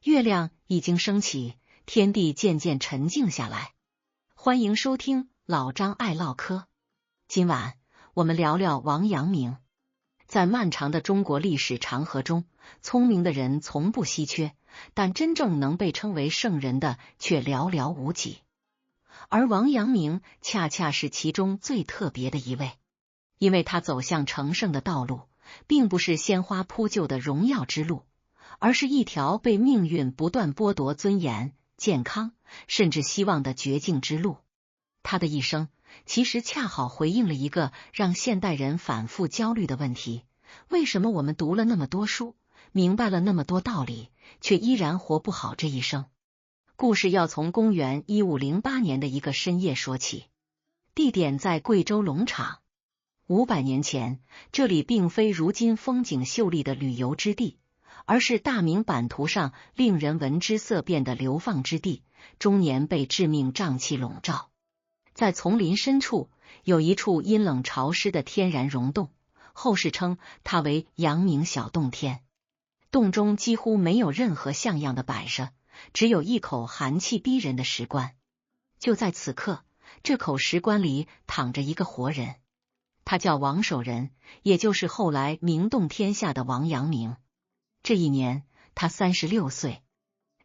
月亮已经升起，天地渐渐沉静下来。欢迎收听老张爱唠嗑。今晚我们聊聊王阳明。在漫长的中国历史长河中，聪明的人从不稀缺，但真正能被称为圣人的却寥寥无几。而王阳明恰恰是其中最特别的一位，因为他走向成圣的道路，并不是鲜花铺就的荣耀之路，而是一条被命运不断剥夺尊严、健康，甚至希望的绝境之路。他的一生其实恰好回应了一个让现代人反复焦虑的问题：为什么我们读了那么多书，明白了那么多道理，却依然活不好这一生？故事要从公元1508年的一个深夜说起，地点在贵州龙场。500年前，这里并非如今风景秀丽的旅游之地，而是大明版图上令人闻之色变的流放之地，终年被致命瘴气笼罩。在丛林深处，有一处阴冷潮湿的天然溶洞，后世称它为阳明小洞天。洞中几乎没有任何像样的摆设，只有一口寒气逼人的石棺。就在此刻，这口石棺里躺着一个活人，他叫王守仁，也就是后来名动天下的王阳明。这一年他36岁。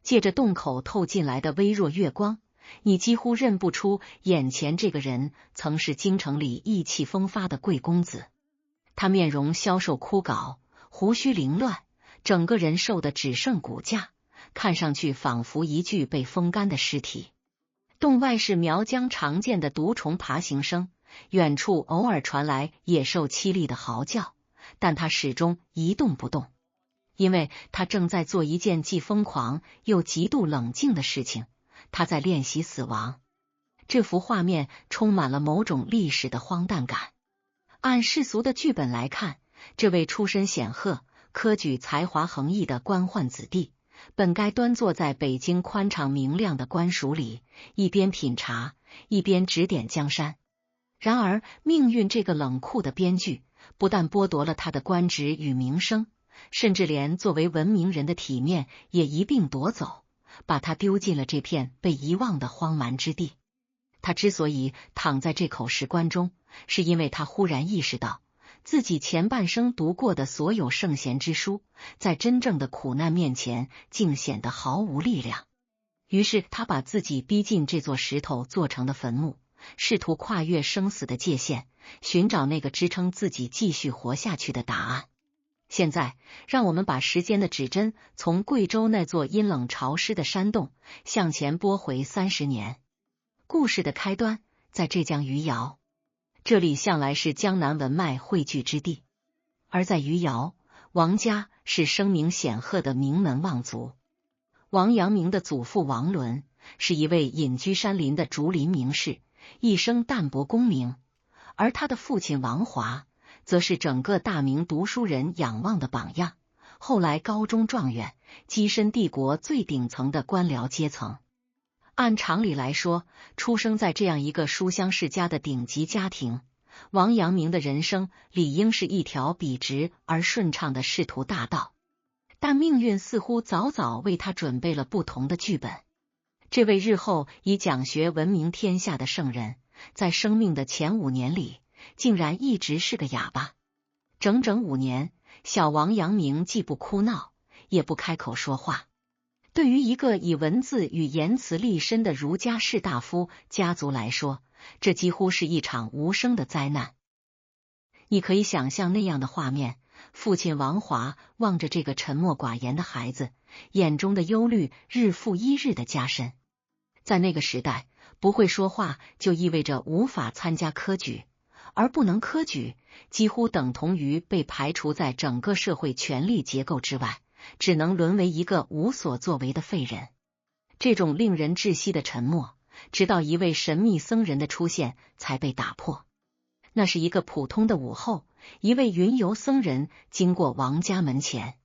借着洞口透进来的微弱月光，你几乎认不出眼前这个人曾是京城里意气风发的贵公子。他面容消瘦枯槁，胡须凌乱，整个人瘦得只剩骨架，看上去仿佛一具被风干的尸体。洞外是苗疆常见的毒虫爬行声，远处偶尔传来野兽凄厉的嚎叫，但他始终一动不动，因为他正在做一件既疯狂又极度冷静的事情，他在练习死亡。这幅画面充满了某种历史的荒诞感。按世俗的剧本来看，这位出身显赫、科举才华横溢的官宦子弟，本该端坐在北京宽敞明亮的官署里，一边品茶，一边指点江山。然而命运这个冷酷的编剧，不但剥夺了他的官职与名声，甚至连作为文明人的体面也一并夺走，把他丢进了这片被遗忘的荒蛮之地。他之所以躺在这口石棺中，是因为他忽然意识到，自己前半生读过的所有圣贤之书，在真正的苦难面前竟显得毫无力量。于是他把自己逼进这座石头做成的坟墓，试图跨越生死的界限，寻找那个支撑自己继续活下去的答案。现在，让我们把时间的指针从贵州那座阴冷潮湿的山洞向前拨回30年。故事的开端在浙江余姚，这里向来是江南文脉汇聚之地。而在余姚，王家是声名显赫的名门望族。王阳明的祖父王伦是一位隐居山林的竹林名士，一生淡泊功名，而他的父亲王华则是整个大明读书人仰望的榜样，后来高中状元，跻身帝国最顶层的官僚阶层。按常理来说，出生在这样一个书香世家的顶级家庭，王阳明的人生理应是一条笔直而顺畅的仕途大道。但命运似乎早早为他准备了不同的剧本。这位日后以讲学闻名天下的圣人，在生命的前5年里，竟然一直是个哑巴。整整5年，小王阳明既不哭闹，也不开口说话。对于一个以文字与言辞立身的儒家士大夫家族来说，这几乎是一场无声的灾难。你可以想象那样的画面，父亲王华望着这个沉默寡言的孩子，眼中的忧虑日复一日的加深。在那个时代，不会说话就意味着无法参加科举，而不能科举几乎等同于被排除在整个社会权力结构之外，只能沦为一个无所作为的废人。这种令人窒息的沉默，直到一位神秘僧人的出现才被打破。那是一个普通的午后，一位云游僧人经过王家门前。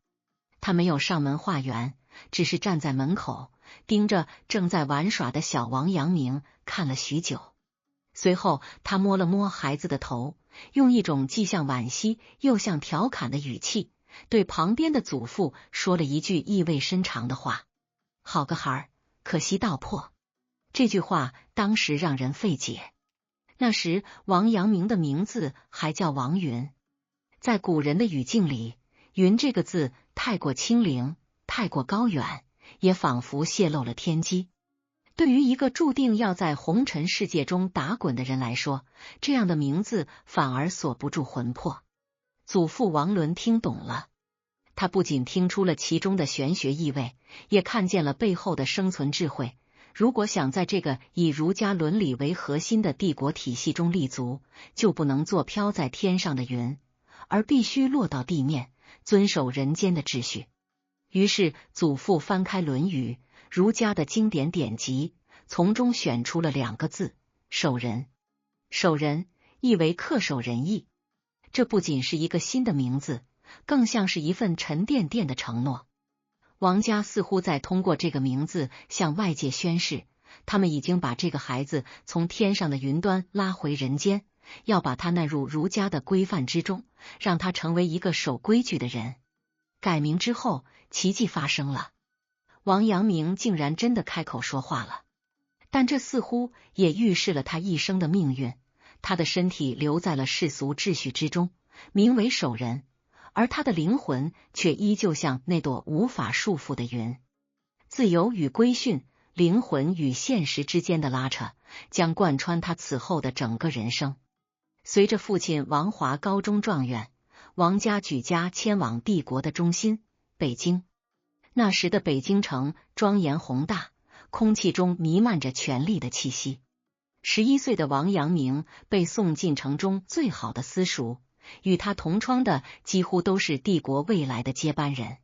他没有上门化缘，只是站在门口，盯着正在玩耍的小王阳明看了许久。随后他摸了摸孩子的头，用一种既像惋惜又像调侃的语气，对旁边的祖父说了一句意味深长的话：好个孩儿，可惜道破。这句话当时让人费解。那时王阳明的名字还叫王云，在古人的语境里，云这个字太过清灵，太过高远，也仿佛泄露了天机。对于一个注定要在红尘世界中打滚的人来说，这样的名字反而锁不住魂魄。祖父王伦听懂了，他不仅听出了其中的玄学意味，也看见了背后的生存智慧。如果想在这个以儒家伦理为核心的帝国体系中立足，就不能做飘在天上的云，而必须落到地面，遵守人间的秩序。于是祖父翻开《论语》，儒家的经典典籍，从中选出了2个字：守仁。守仁意为恪守仁义，这不仅是一个新的名字，更像是一份沉甸甸的承诺。王家似乎在通过这个名字向外界宣示，他们已经把这个孩子从天上的云端拉回人间，要把他纳入儒家的规范之中，让他成为一个守规矩的人。改名之后，奇迹发生了，王阳明竟然真的开口说话了。但这似乎也预示了他一生的命运，他的身体留在了世俗秩序之中，名为守仁，而他的灵魂却依旧像那朵无法束缚的云。自由与规训，灵魂与现实之间的拉扯，将贯穿他此后的整个人生。随着父亲王华高中状元，王家举家迁往帝国的中心北京。那时的北京城庄严宏大，空气中弥漫着权力的气息。11岁的王阳明被送进城中最好的私塾，与他同窗的几乎都是帝国未来的接班人。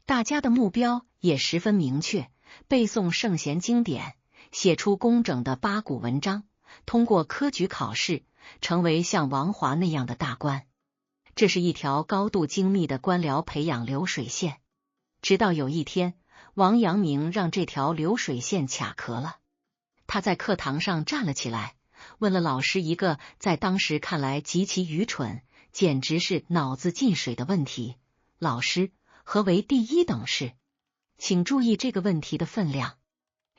大家的目标也十分明确，背诵圣贤经典，写出工整的八股文章，通过科举考试，成为像王华那样的大官。这是一条高度精密的官僚培养流水线。直到有一天，王阳明让这条流水线卡壳了。他在课堂上站了起来，问了老师一个在当时看来极其愚蠢，简直是脑子进水的问题：老师，何为第一等式？请注意这个问题的分量。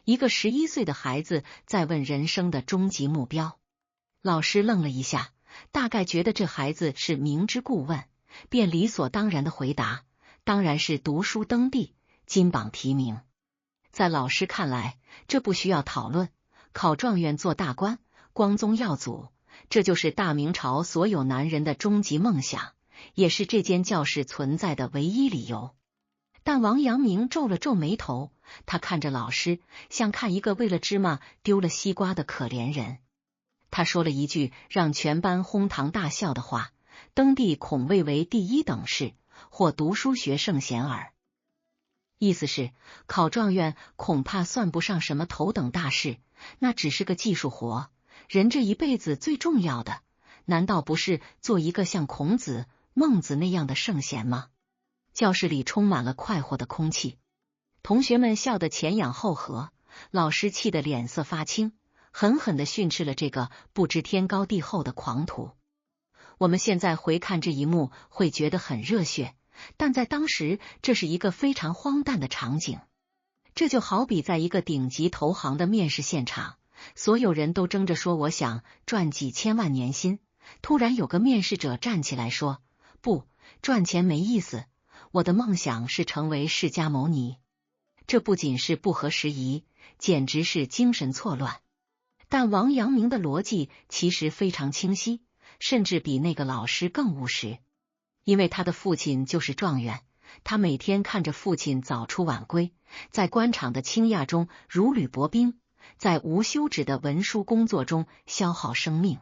一个11岁的孩子在问人生的终极目标。老师愣了一下，大概觉得这孩子是明知故问，便理所当然的回答：当然是读书登第，金榜题名。在老师看来，这不需要讨论，考状元做大官，光宗耀祖，这就是大明朝所有男人的终极梦想，也是这间教室存在的唯一理由。但王阳明皱了皱眉头，他看着老师，像看一个为了芝麻丢了西瓜的可怜人。他说了一句让全班哄堂大笑的话：登第恐未为第一等事，或读书学圣贤耳。意思是考状元恐怕算不上什么头等大事，那只是个技术活。人这一辈子最重要的，难道不是做一个像孔子、孟子那样的圣贤吗？教室里充满了快活的空气，同学们笑得前仰后合，老师气得脸色发青，狠狠地训斥了这个不知天高地厚的狂徒。我们现在回看这一幕，会觉得很热血，但在当时，这是一个非常荒诞的场景。这就好比在一个顶级投行的面试现场，所有人都争着说我想赚几千万年薪，突然有个面试者站起来说：不，赚钱没意思，我的梦想是成为释迦牟尼。这不仅是不合时宜，简直是精神错乱。但王阳明的逻辑其实非常清晰，甚至比那个老师更务实。因为他的父亲就是状元，他每天看着父亲早出晚归，在官场的倾轧中如履薄冰，在无休止的文书工作中消耗生命。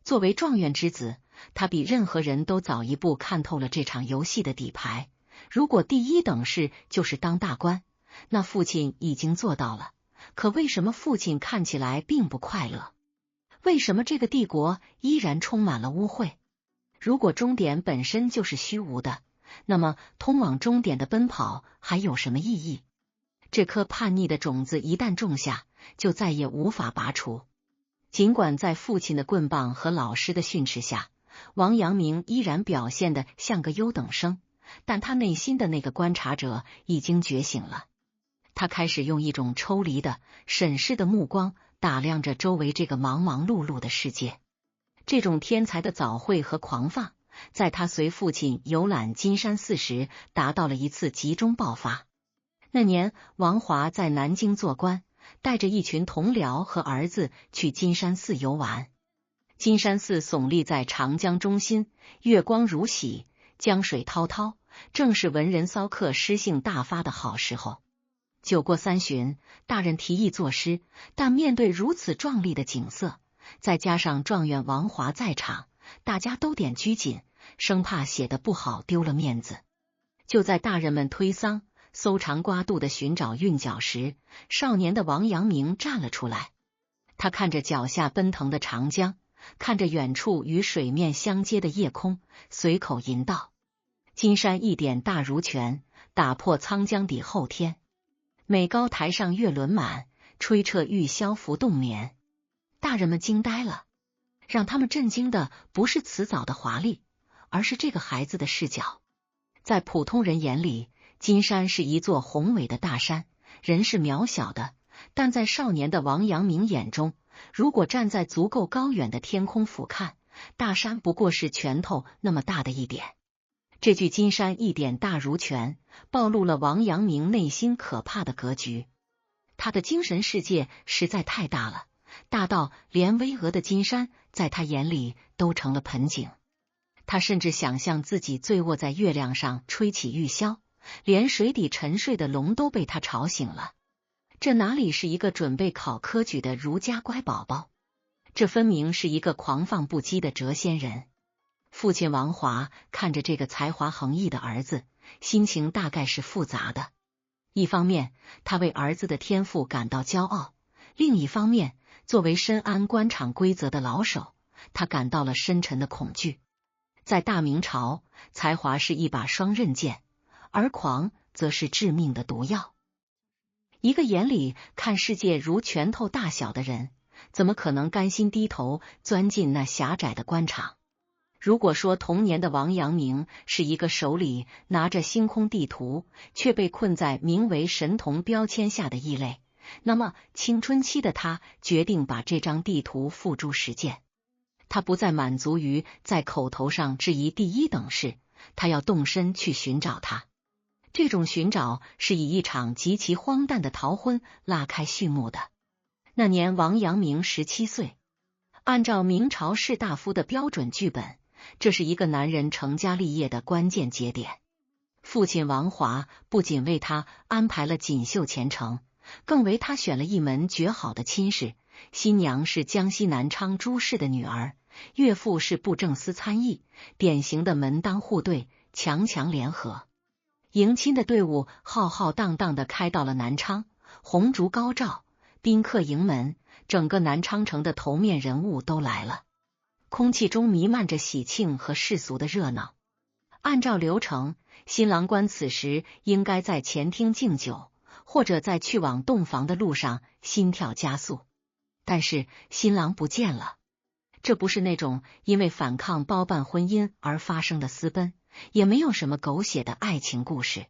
作为状元之子，他比任何人都早一步看透了这场游戏的底牌。如果第一等事就是当大官，那父亲已经做到了。可为什么父亲看起来并不快乐？为什么这个帝国依然充满了污秽？如果终点本身就是虚无的，那么通往终点的奔跑还有什么意义？这颗叛逆的种子一旦种下，就再也无法拔除。尽管在父亲的棍棒和老师的训斥下，王阳明依然表现得像个优等生，但他内心的那个观察者已经觉醒了。他开始用一种抽离的、审视的目光打量着周围这个忙忙碌碌的世界。这种天才的早慧和狂放，在他随父亲游览金山寺时达到了一次集中爆发。那年，王华在南京做官，带着一群同僚和儿子去金山寺游玩。金山寺耸立在长江中心，月光如洗，江水滔滔，正是文人骚客诗兴大发的好时候。酒过三巡，大人提议作诗，但面对如此壮丽的景色，再加上状元王华在场，大家都点拘谨，生怕写得不好丢了面子。就在大人们推搡、搜肠刮肚的寻找韵脚时，少年的王阳明站了出来。他看着脚下奔腾的长江，看着远处与水面相接的夜空，随口吟道：“金山一点大如拳，打破沧江底后天。美高台上月轮满，吹彻玉箫拂动眠。”大人们惊呆了，让他们震惊的不是词藻的华丽，而是这个孩子的视角。在普通人眼里，金山是一座宏伟的大山，人是渺小的，但在少年的王阳明眼中，如果站在足够高远的天空俯瞰，大山不过是拳头那么大的一点。这句金山一点大如拳，暴露了王阳明内心可怕的格局。他的精神世界实在太大了，大到连巍峨的金山在他眼里都成了盆景。他甚至想象自己醉卧在月亮上吹起玉箫，连水底沉睡的龙都被他吵醒了。这哪里是一个准备考科举的儒家乖宝宝，这分明是一个狂放不羁的谪仙人。父亲王华看着这个才华横溢的儿子，心情大概是复杂的。一方面，他为儿子的天赋感到骄傲；另一方面，作为深谙官场规则的老手，他感到了深沉的恐惧。在大明朝，才华是一把双刃剑，而狂则是致命的毒药。一个眼里看世界如拳头大小的人，怎么可能甘心低头钻进那狭窄的官场？如果说童年的王阳明是一个手里拿着星空地图，却被困在名为神童标签下的异类，那么青春期的他决定把这张地图付诸实践。他不再满足于在口头上质疑第一等事，他要动身去寻找它。这种寻找是以一场极其荒诞的逃婚拉开序幕的。那年王阳明17岁，按照明朝士大夫的标准剧本，这是一个男人成家立业的关键节点。父亲王华不仅为他安排了锦绣前程，更为他选了一门绝好的亲事。新娘是江西南昌朱氏的女儿，岳父是布政司参议，典型的门当户对，强强联合。迎亲的队伍浩浩荡荡的开到了南昌，红烛高照，宾客迎门，整个南昌城的头面人物都来了，空气中弥漫着喜庆和世俗的热闹。按照流程，新郎官此时应该在前厅敬酒，或者在去往洞房的路上心跳加速。但是新郎不见了，这不是那种因为反抗包办婚姻而发生的私奔，也没有什么狗血的爱情故事。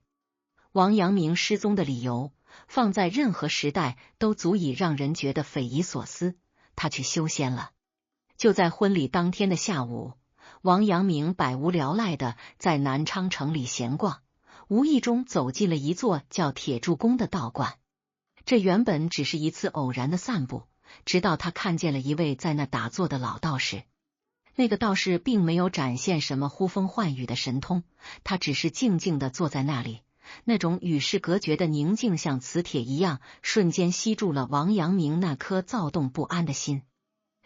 王阳明失踪的理由，放在任何时代都足以让人觉得匪夷所思。他去修仙了。就在婚礼当天的下午，王阳明百无聊赖的在南昌城里闲逛，无意中走进了一座叫铁柱宫的道观。这原本只是一次偶然的散步，直到他看见了一位在那打坐的老道士。那个道士并没有展现什么呼风唤雨的神通，他只是静静地坐在那里，那种与世隔绝的宁静像磁铁一样，瞬间吸住了王阳明那颗躁动不安的心。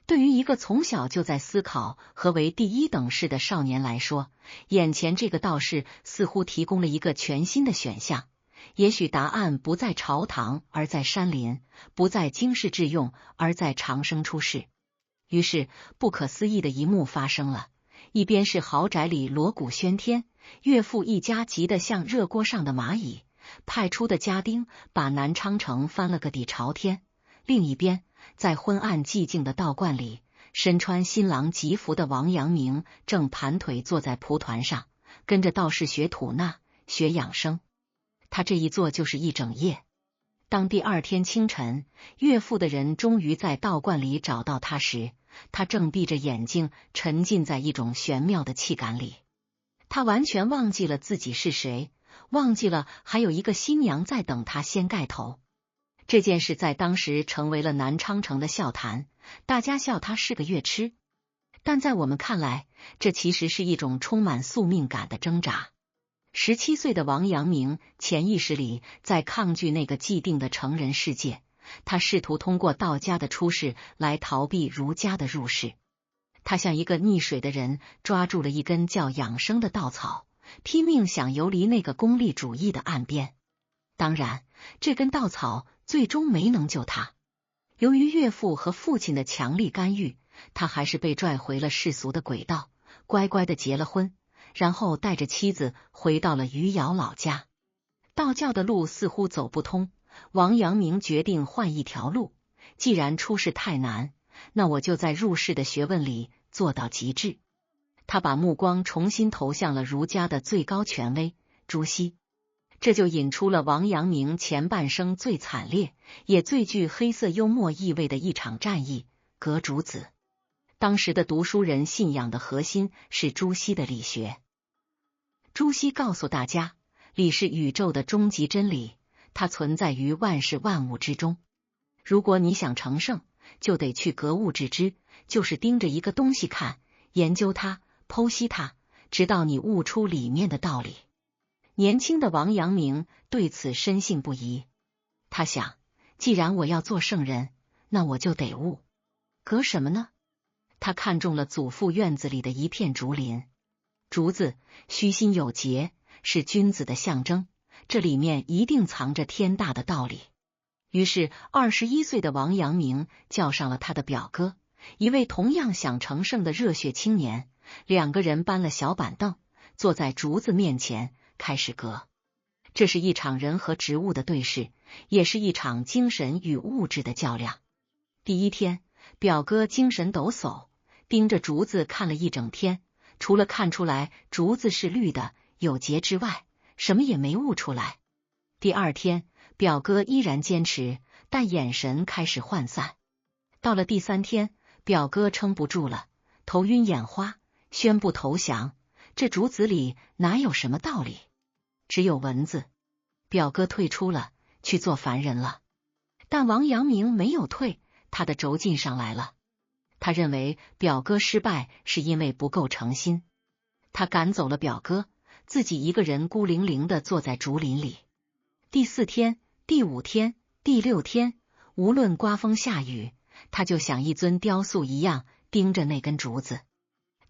对于一个从小就在思考何为第一等事的少年来说，眼前这个道士似乎提供了一个全新的选项。也许答案不在朝堂，而在山林；不在经世致用，而在长生出世。于是不可思议的一幕发生了，一边是豪宅里锣鼓喧天，岳父一家急得像热锅上的蚂蚁，派出的家丁把南昌城翻了个底朝天；另一边，在昏暗寂静的道观里，身穿新郎吉服的王阳明正盘腿坐在蒲团上，跟着道士学吐纳，学养生。他这一坐就是一整夜。当第二天清晨，岳父的人终于在道观里找到他时，他正闭着眼睛，沉浸在一种玄妙的气感里。他完全忘记了自己是谁，忘记了还有一个新娘在等他掀盖头。这件事在当时成为了南昌城的笑谈，大家笑他是个乐痴。但在我们看来，这其实是一种充满宿命感的挣扎。17岁的王阳明潜意识里在抗拒那个既定的成人世界，他试图通过道家的出世来逃避儒家的入世。他像一个溺水的人，抓住了一根叫养生的稻草，拼命想游离那个功利主义的岸边。当然，这根稻草最终没能救他。由于岳父和父亲的强力干预，他还是被拽回了世俗的轨道，乖乖的结了婚，然后带着妻子回到了余姚老家。道教的路似乎走不通，王阳明决定换一条路。既然出世太难，那我就在入世的学问里做到极致。他把目光重新投向了儒家的最高权威朱熹。这就引出了王阳明前半生最惨烈也最具黑色幽默意味的一场战役——革竹子。当时的读书人信仰的核心是朱熹的理学。朱熹告诉大家，理是宇宙的终极真理，它存在于万事万物之中。如果你想成圣，就得去格物致知，就是盯着一个东西看，研究它，剖析它，直到你悟出里面的道理。年轻的王阳明对此深信不疑。他想，既然我要做圣人，那我就得悟。革什么呢？他看中了祖父院子里的一片竹林。竹子虚心有节，是君子的象征，这里面一定藏着天大的道理。于是21岁的王阳明叫上了他的表哥，一位同样想成圣的热血青年。两个人搬了小板凳，坐在竹子面前开始革。这是一场人和植物的对视，也是一场精神与物质的较量。第一天，表哥精神抖擞，盯着竹子看了一整天，除了看出来竹子是绿的有节之外，什么也没悟出来。第二天，表哥依然坚持，但眼神开始涣散。到了第三天，表哥撑不住了，头晕眼花，宣布投降。这竹子里哪有什么道理？只有文字。表哥退出了，去做凡人了。但王阳明没有退，他的轴劲上来了。他认为表哥失败是因为不够诚心。他赶走了表哥，自己一个人孤零零地坐在竹林里。第4天、第5天、第6天，无论刮风下雨，他就像一尊雕塑一样盯着那根竹子。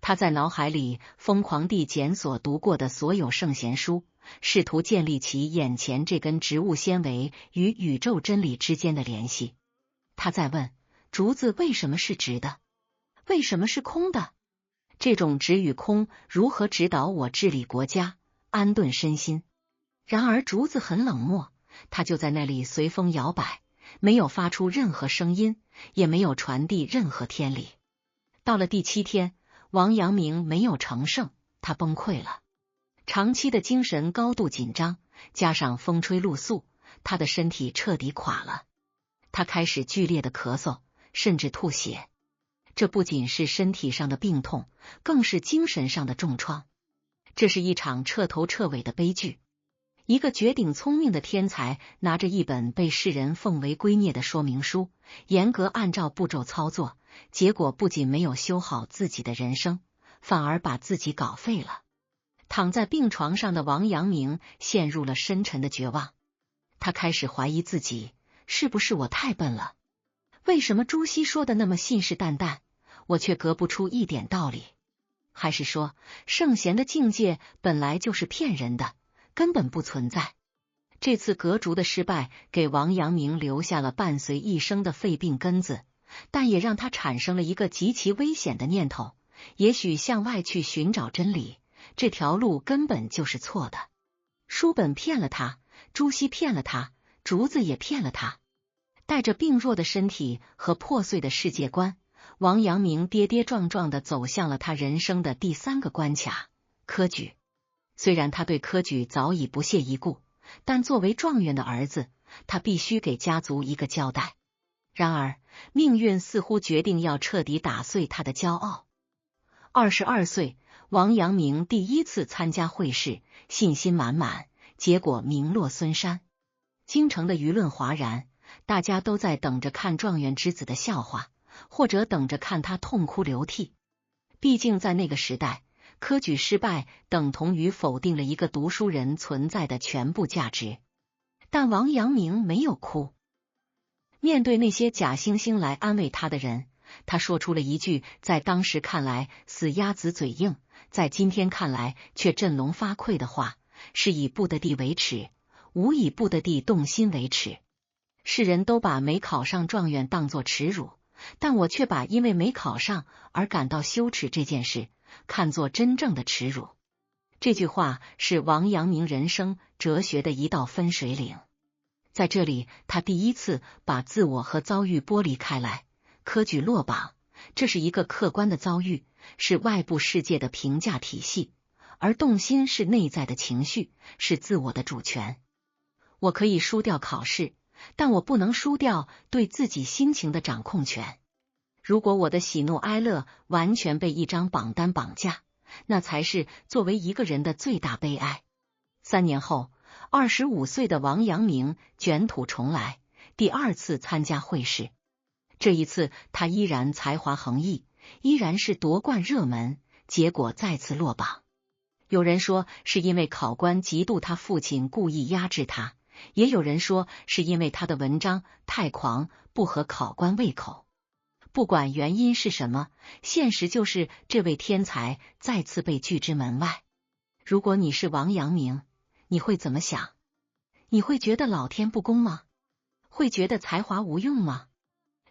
他在脑海里疯狂地检索读过的所有圣贤书，试图建立起眼前这根植物纤维与宇宙真理之间的联系。他在问，竹子为什么是直的？为什么是空的？这种直与空如何指导我治理国家、安顿身心？然而竹子很冷漠，它就在那里随风摇摆，没有发出任何声音，也没有传递任何天理。到了第7天，王阳明没有成圣，他崩溃了。长期的精神高度紧张，加上风吹露宿，他的身体彻底垮了。他开始剧烈的咳嗽，甚至吐血。这不仅是身体上的病痛，更是精神上的重创。这是一场彻头彻尾的悲剧。一个绝顶聪明的天才，拿着一本被世人奉为圭臬的说明书，严格按照步骤操作，结果不仅没有修好自己的人生，反而把自己搞废了。躺在病床上的王阳明陷入了深沉的绝望。他开始怀疑自己，是不是我太笨了？为什么朱熹说的那么信誓旦旦，我却革不出一点道理？还是说，圣贤的境界本来就是骗人的，根本不存在？这次革竹的失败给王阳明留下了伴随一生的肺病根子，但也让他产生了一个极其危险的念头：也许向外去寻找真理，这条路根本就是错的。书本骗了他，朱熹骗了他，竹子也骗了他。带着病弱的身体和破碎的世界观，王阳明跌跌撞撞地走向了他人生的第3个关卡——科举。虽然他对科举早已不屑一顾，但作为状元的儿子，他必须给家族一个交代。然而，命运似乎决定要彻底打碎他的骄傲。22岁，王阳明第一次参加会试，信心满满，结果名落孙山。京城的舆论哗然，大家都在等着看状元之子的笑话，或者等着看他痛哭流涕。毕竟在那个时代，科举失败等同于否定了一个读书人存在的全部价值。但王阳明没有哭。面对那些假惺惺来安慰他的人，他说出了一句在当时看来死鸭子嘴硬，在今天看来却振聋发聩的话：是以不得地为耻，无以不得地动心为耻。世人都把没考上状元当作耻辱，但我却把因为没考上而感到羞耻这件事看作真正的耻辱。这句话是王阳明人生哲学的一道分水岭。在这里，他第一次把自我和遭遇剥离开来。科举落榜，这是一个客观的遭遇，是外部世界的评价体系，而动心是内在的情绪，是自我的主权。我可以输掉考试，但我不能输掉对自己心情的掌控权。如果我的喜怒哀乐完全被一张榜单绑架，那才是作为一个人的最大悲哀。3年后，25岁的王阳明卷土重来，第2次参加会试。这一次他依然才华横溢，依然是夺冠热门，结果再次落榜。有人说是因为考官嫉妒他父亲故意压制他，也有人说是因为他的文章太狂，不合考官胃口。不管原因是什么，现实就是这位天才再次被拒之门外。如果你是王阳明，你会怎么想？你会觉得老天不公吗？会觉得才华无用吗？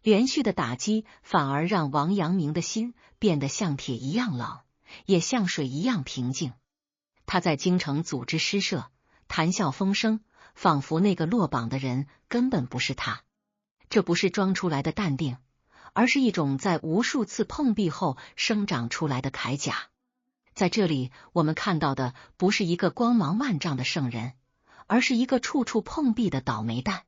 连续的打击反而让王阳明的心变得像铁一样冷，也像水一样平静。他在京城组织诗社，谈笑风生，仿佛那个落榜的人根本不是他。这不是装出来的淡定，而是一种在无数次碰壁后生长出来的铠甲。在这里，我们看到的不是一个光芒万丈的圣人，而是一个处处碰壁的倒霉蛋。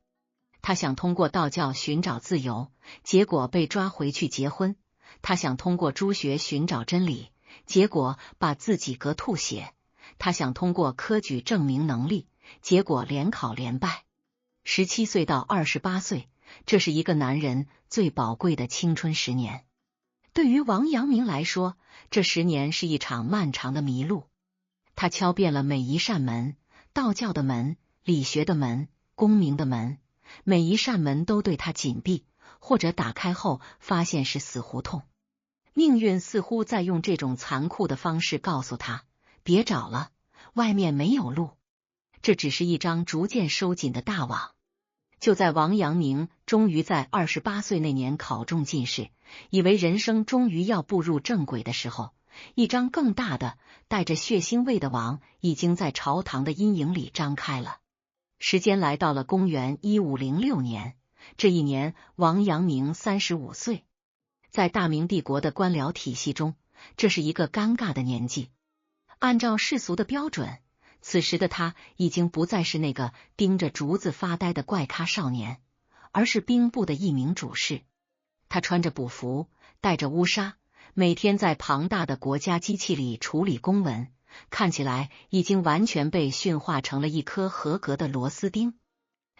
他想通过道教寻找自由，结果被抓回去结婚；他想通过朱学寻找真理，结果把自己割吐血；他想通过科举证明能力，结果连考连败。17岁到28岁，这是一个男人最宝贵的青春10年。对于王阳明来说，这10年是一场漫长的迷路。他敲遍了每一扇门，道教的门，理学的门，功名的门，每一扇门都对他紧闭，或者打开后发现是死胡同。命运似乎在用这种残酷的方式告诉他：别找了，外面没有路。这只是一张逐渐收紧的大网。就在王阳明终于在28岁那年考中进士，以为人生终于要步入正轨的时候，一张更大的带着血腥味的网已经在朝堂的阴影里张开了。时间来到了公元1506年，这一年王阳明35岁。在大明帝国的官僚体系中，这是一个尴尬的年纪。按照世俗的标准，此时的他已经不再是那个盯着竹子发呆的怪咖少年，而是兵部的一名主事。他穿着补服，戴着乌纱，每天在庞大的国家机器里处理公文，看起来已经完全被驯化成了一颗合格的螺丝钉。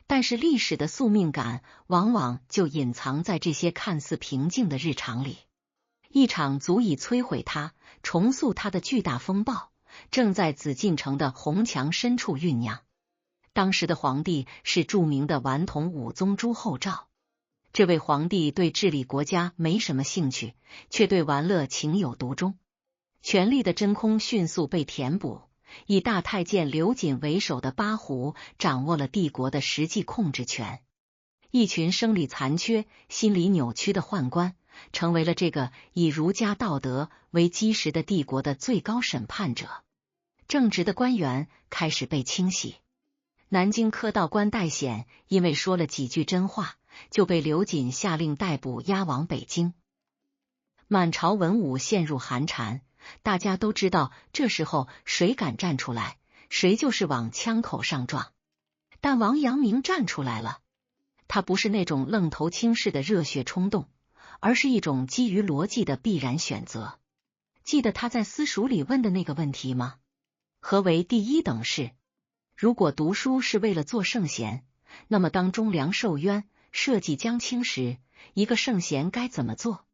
但是历史的宿命感往往就隐藏在这些看似平静的日常里。一场足以摧毁他、重塑他的巨大风暴正在紫禁城的红墙深处酝酿。当时的皇帝是著名的顽童武宗朱厚照。这位皇帝对治理国家没什么兴趣，却对玩乐情有独钟。权力的真空迅速被填补，以大太监刘瑾为首的八虎掌握了帝国的实际控制权。一群生理残缺、心理扭曲的宦官，成为了这个以儒家道德为基石的帝国的最高审判者。正直的官员开始被清洗。南京科道官戴显因为说了几句真话，就被刘瑾下令逮捕押往北京。满朝文武陷入寒蝉，大家都知道这时候谁敢站出来，谁就是往枪口上撞。但王阳明站出来了，他不是那种愣头青式的热血冲动，而是一种基于逻辑的必然选择。记得他在私塾里问的那个问题吗？何为第一等事？如果读书是为了做圣贤，那么当忠良受冤、社稷将倾时，一个圣贤该怎么做？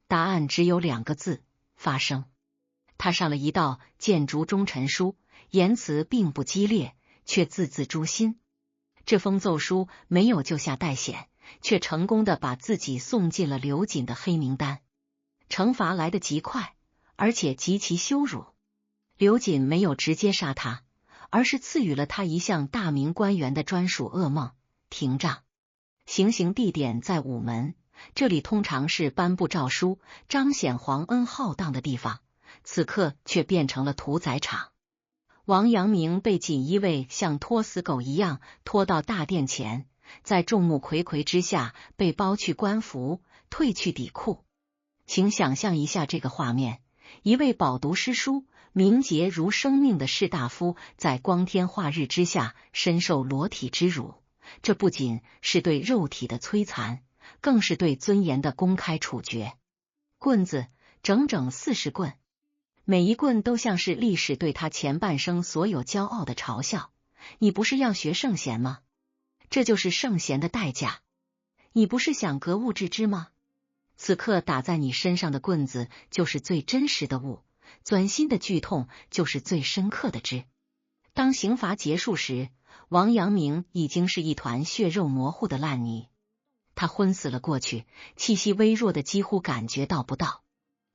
答案只有2个字：发声。他上了一道谏逐忠臣书，言辞并不激烈，却字字诛心。这封奏书没有救下戴显，却成功的把自己送进了刘瑾的黑名单。惩罚来得极快，而且极其羞辱。刘瑾没有直接杀他，而是赐予了他一项大明官员的专属噩梦——廷杖。行刑地点在午门，这里通常是颁布诏书、彰显皇恩浩荡的地方，此刻却变成了屠宰场。王阳明被锦衣卫像拖死狗一样拖到大殿前，在众目睽睽之下被剥去官服，褪去底裤。请想象一下这个画面：一位饱读诗书、名节如生命的士大夫，在光天化日之下深受裸体之辱。这不仅是对肉体的摧残，更是对尊严的公开处决。棍子，整整40棍，每一棍都像是历史对他前半生所有骄傲的嘲笑。你不是要学圣贤吗？这就是圣贤的代价。你不是想格物致知吗？此刻打在你身上的棍子就是最真实的物，钻心的剧痛就是最深刻的知。当刑罚结束时，王阳明已经是一团血肉模糊的烂泥，他昏死了过去，气息微弱的几乎感觉到不到。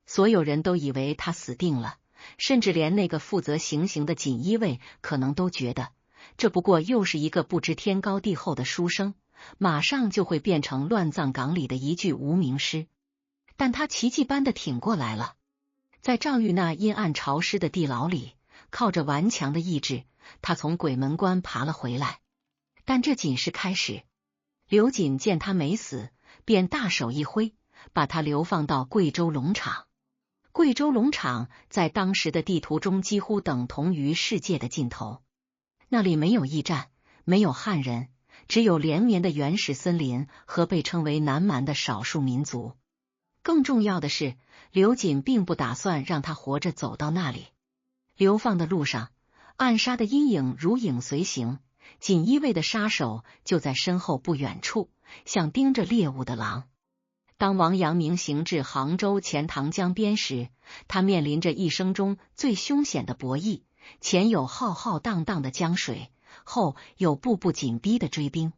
所有人都以为他死定了，甚至连那个负责行刑的锦衣卫可能都觉得，这不过又是一个不知天高地厚的书生，马上就会变成乱葬岗里的一具无名尸。但他奇迹般的挺过来了，在赵玉那阴暗潮湿的地牢里，靠着顽强的意志，他从鬼门关爬了回来。但这仅是开始。刘瑾见他没死，便大手一挥，把他流放到贵州龙场。贵州龙场在当时的地图中几乎等同于世界的尽头，那里没有驿站，没有汉人，只有连绵的原始森林和被称为南蛮的少数民族。更重要的是，刘瑾并不打算让他活着走到那里。流放的路上，暗杀的阴影如影随形，锦衣卫的杀手就在身后不远处，像盯着猎物的狼。当王阳明行至杭州钱塘江边时，他面临着一生中最凶险的博弈，前有浩浩荡荡的江水，后有步步紧逼的追兵。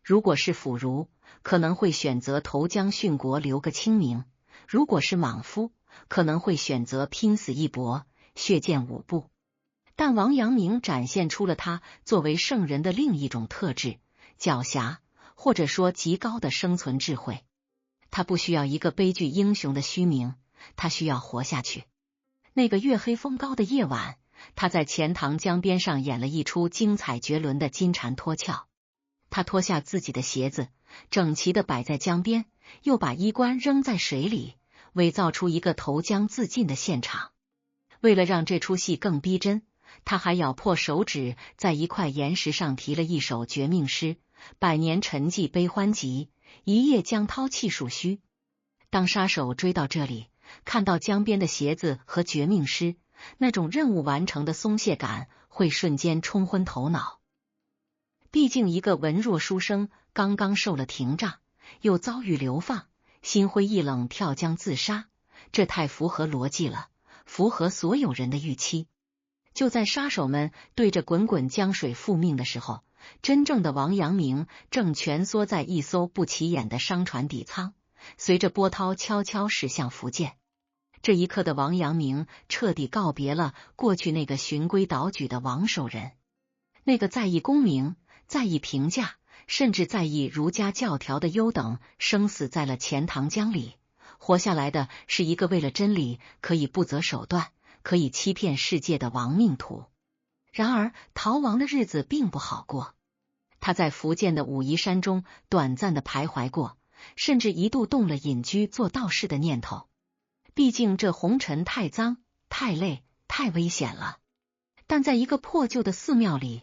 如果是腐儒，可能会选择投江殉国留个清名；如果是莽夫，可能会选择拼死一搏，血溅五步。但王阳明展现出了他作为圣人的另一种特质——狡黠，或者说极高的生存智慧。他不需要一个悲剧英雄的虚名，他需要活下去。那个月黑风高的夜晚，他在钱塘江边上演了一出精彩绝伦的金蝉脱壳。他脱下自己的鞋子，整齐地摆在江边，又把衣冠扔在水里，伪造出一个投江自尽的现场。为了让这出戏更逼真，他还咬破手指，在一块岩石上题了一首绝命诗：百年沉寂悲欢集，一夜江涛气数虚。当杀手追到这里，看到江边的鞋子和绝命诗，那种任务完成的松懈感会瞬间冲昏头脑。毕竟一个文弱书生刚刚受了廷杖，又遭遇流放，心灰意冷跳江自杀，这太符合逻辑了，符合所有人的预期。就在杀手们对着滚滚江水复命的时候，真正的王阳明正蜷缩在一艘不起眼的商船底舱，随着波涛悄悄驶向福建。这一刻的王阳明彻底告别了过去那个循规蹈矩的王守仁，那个在意功名、在意评价，甚至在意儒家教条的优等生死在了钱塘江里。活下来的是一个为了真理可以不择手段，可以欺骗世界的亡命徒。然而逃亡的日子并不好过，他在福建的武夷山中短暂的徘徊过，甚至一度动了隐居做道士的念头。毕竟这红尘太脏、太累、太危险了。但在一个破旧的寺庙里，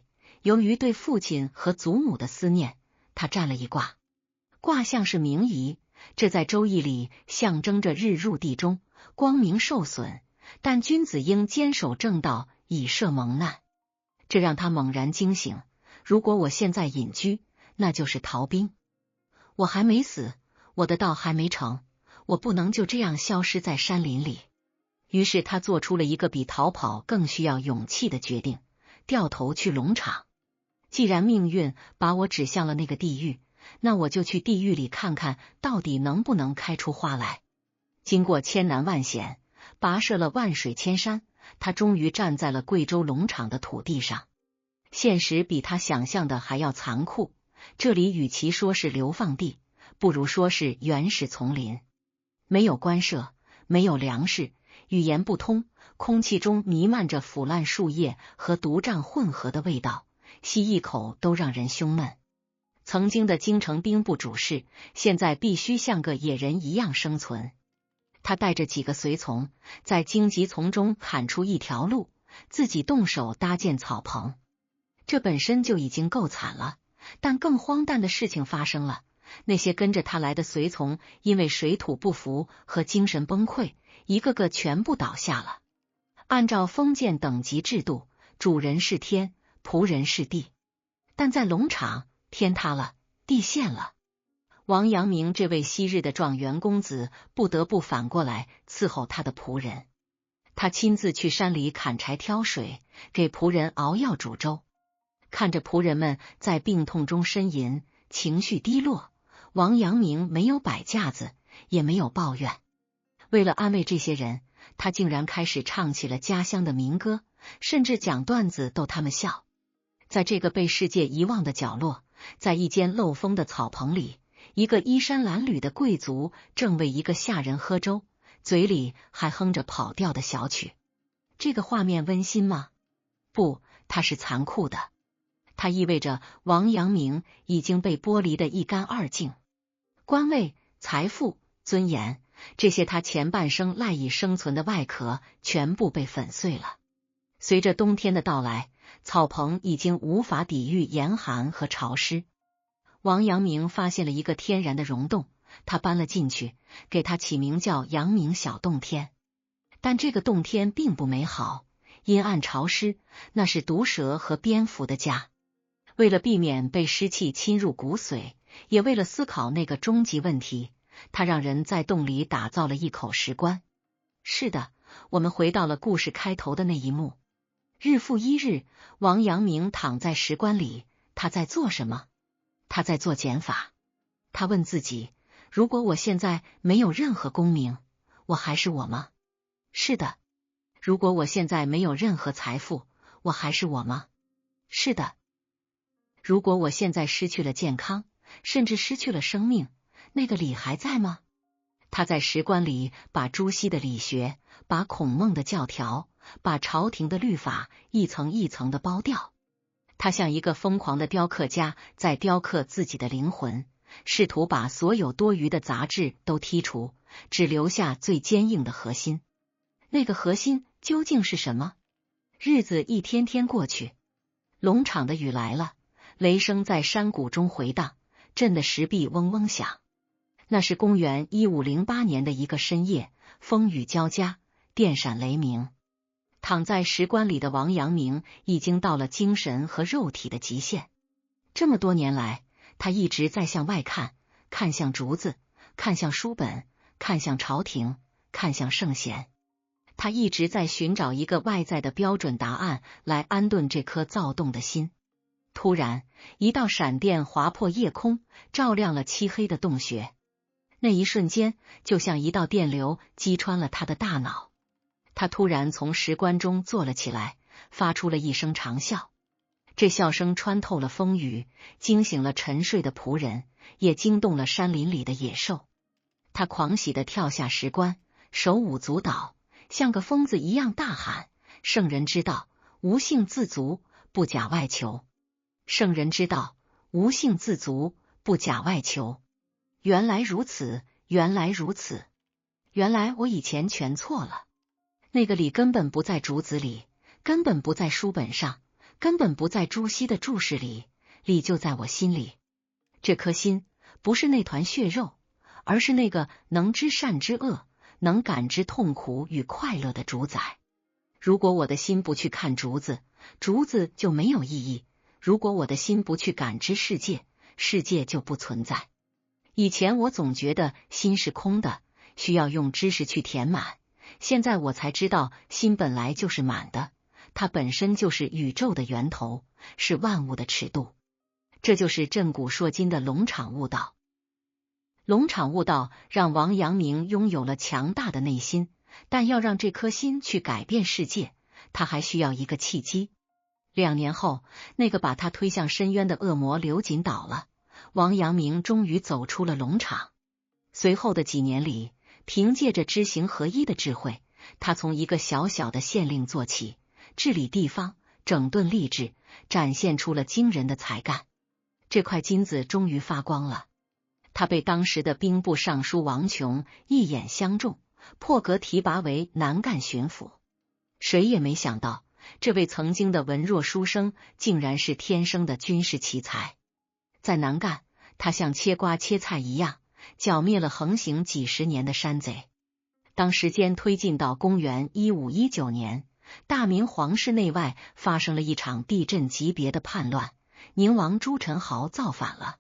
由于对父亲和祖母的思念，他占了一卦。卦象是明夷，这在周易里象征着日入地中，光明受损，但君子应坚守正道，以赦蒙难。这让他猛然惊醒，如果我现在隐居，那就是逃兵。我还没死，我的道还没成，我不能就这样消失在山林里。于是他做出了一个比逃跑更需要勇气的决定，掉头去龙场。既然命运把我指向了那个地狱，那我就去地狱里看看到底能不能开出花来。经过千难万险，跋涉了万水千山，他终于站在了贵州龙场的土地上。现实比他想象的还要残酷，这里与其说是流放地，不如说是原始丛林。没有官舍，没有粮食，语言不通，空气中弥漫着腐烂树叶和毒瘴混合的味道，吸一口都让人胸闷。曾经的京城兵部主事，现在必须像个野人一样生存。他带着几个随从，在荆棘丛中砍出一条路，自己动手搭建草棚。这本身就已经够惨了，但更荒诞的事情发生了。那些跟着他来的随从，因为水土不服和精神崩溃，一个个全部倒下了。按照封建等级制度，主人是天，仆人是地，但在龙场，天塌了，地陷了。王阳明这位昔日的状元公子不得不反过来伺候他的仆人。他亲自去山里砍柴挑水，给仆人熬药煮粥。看着仆人们在病痛中呻吟，情绪低落，王阳明没有摆架子，也没有抱怨。为了安慰这些人，他竟然开始唱起了家乡的民歌，甚至讲段子逗他们笑。在这个被世界遗忘的角落，在一间漏风的草棚里，一个衣衫褴褛的贵族正为一个下人喝粥，嘴里还哼着跑调的小曲。这个画面温馨吗？不，它是残酷的。它意味着王阳明已经被剥离得一干二净，官位、财富、尊严，这些他前半生赖以生存的外壳全部被粉碎了。随着冬天的到来，草棚已经无法抵御严寒和潮湿。王阳明发现了一个天然的溶洞，他搬了进去，给它起名叫阳明小洞天。但这个洞天并不美好，阴暗潮湿，那是毒蛇和蝙蝠的家。为了避免被湿气侵入骨髓，也为了思考那个终极问题，他让人在洞里打造了一口石棺。是的，我们回到了故事开头的那一幕。日复一日，王阳明躺在石棺里，他在做什么？他在做减法。他问自己，如果我现在没有任何功名，我还是我吗？是的。如果我现在没有任何财富，我还是我吗？是的。如果我现在失去了健康，甚至失去了生命，那个理还在吗？他在石棺里把朱熹的理学，把孔孟的教条，把朝廷的律法一层一层的剥掉。他像一个疯狂的雕刻家，在雕刻自己的灵魂，试图把所有多余的杂质都剔除，只留下最坚硬的核心。那个核心究竟是什么？日子一天天过去，龙场的雨来了，雷声在山谷中回荡，震得石壁嗡嗡响。那是公元1508年的一个深夜，风雨交加，电闪雷鸣。躺在石棺里的王阳明已经到了精神和肉体的极限。这么多年来，他一直在向外看，看向竹子，看向书本，看向朝廷，看向圣贤。他一直在寻找一个外在的标准答案来安顿这颗躁动的心。突然，一道闪电划破夜空，照亮了漆黑的洞穴。那一瞬间，就像一道电流击穿了他的大脑。他突然从石棺中坐了起来，发出了一声长啸。这笑声穿透了风雨，惊醒了沉睡的仆人，也惊动了山林里的野兽。他狂喜地跳下石棺，手舞足蹈，像个疯子一样大喊：圣人之道，无性自足，不假外求。圣人之道，无性自足，不假外求。原来如此，原来如此，原来我以前全错了。那个理根本不在竹子里，根本不在书本上，根本不在朱熹的注释里，理就在我心里。这颗心不是那团血肉，而是那个能知善知恶，能感知痛苦与快乐的主宰。如果我的心不去看竹子，竹子就没有意义；如果我的心不去感知世界，世界就不存在。以前我总觉得心是空的，需要用知识去填满，现在我才知道心本来就是满的，它本身就是宇宙的源头，是万物的尺度。这就是震古烁今的龙场悟道。龙场悟道让王阳明拥有了强大的内心，但要让这颗心去改变世界，他还需要一个契机。2年后，那个把他推向深渊的恶魔刘瑾倒了，王阳明终于走出了龙场。随后的几年里，凭借着知行合一的智慧，他从一个小小的县令做起，治理地方，整顿吏治，展现出了惊人的才干。这块金子终于发光了。他被当时的兵部尚书王琼一眼相中，破格提拔为南赣巡抚。谁也没想到，这位曾经的文弱书生竟然是天生的军事奇才。在南赣，他像切瓜切菜一样，剿灭了横行几十年的山贼。当时间推进到公元1519年，大明皇室内外发生了一场地震级别的叛乱，宁王朱宸濠造反了。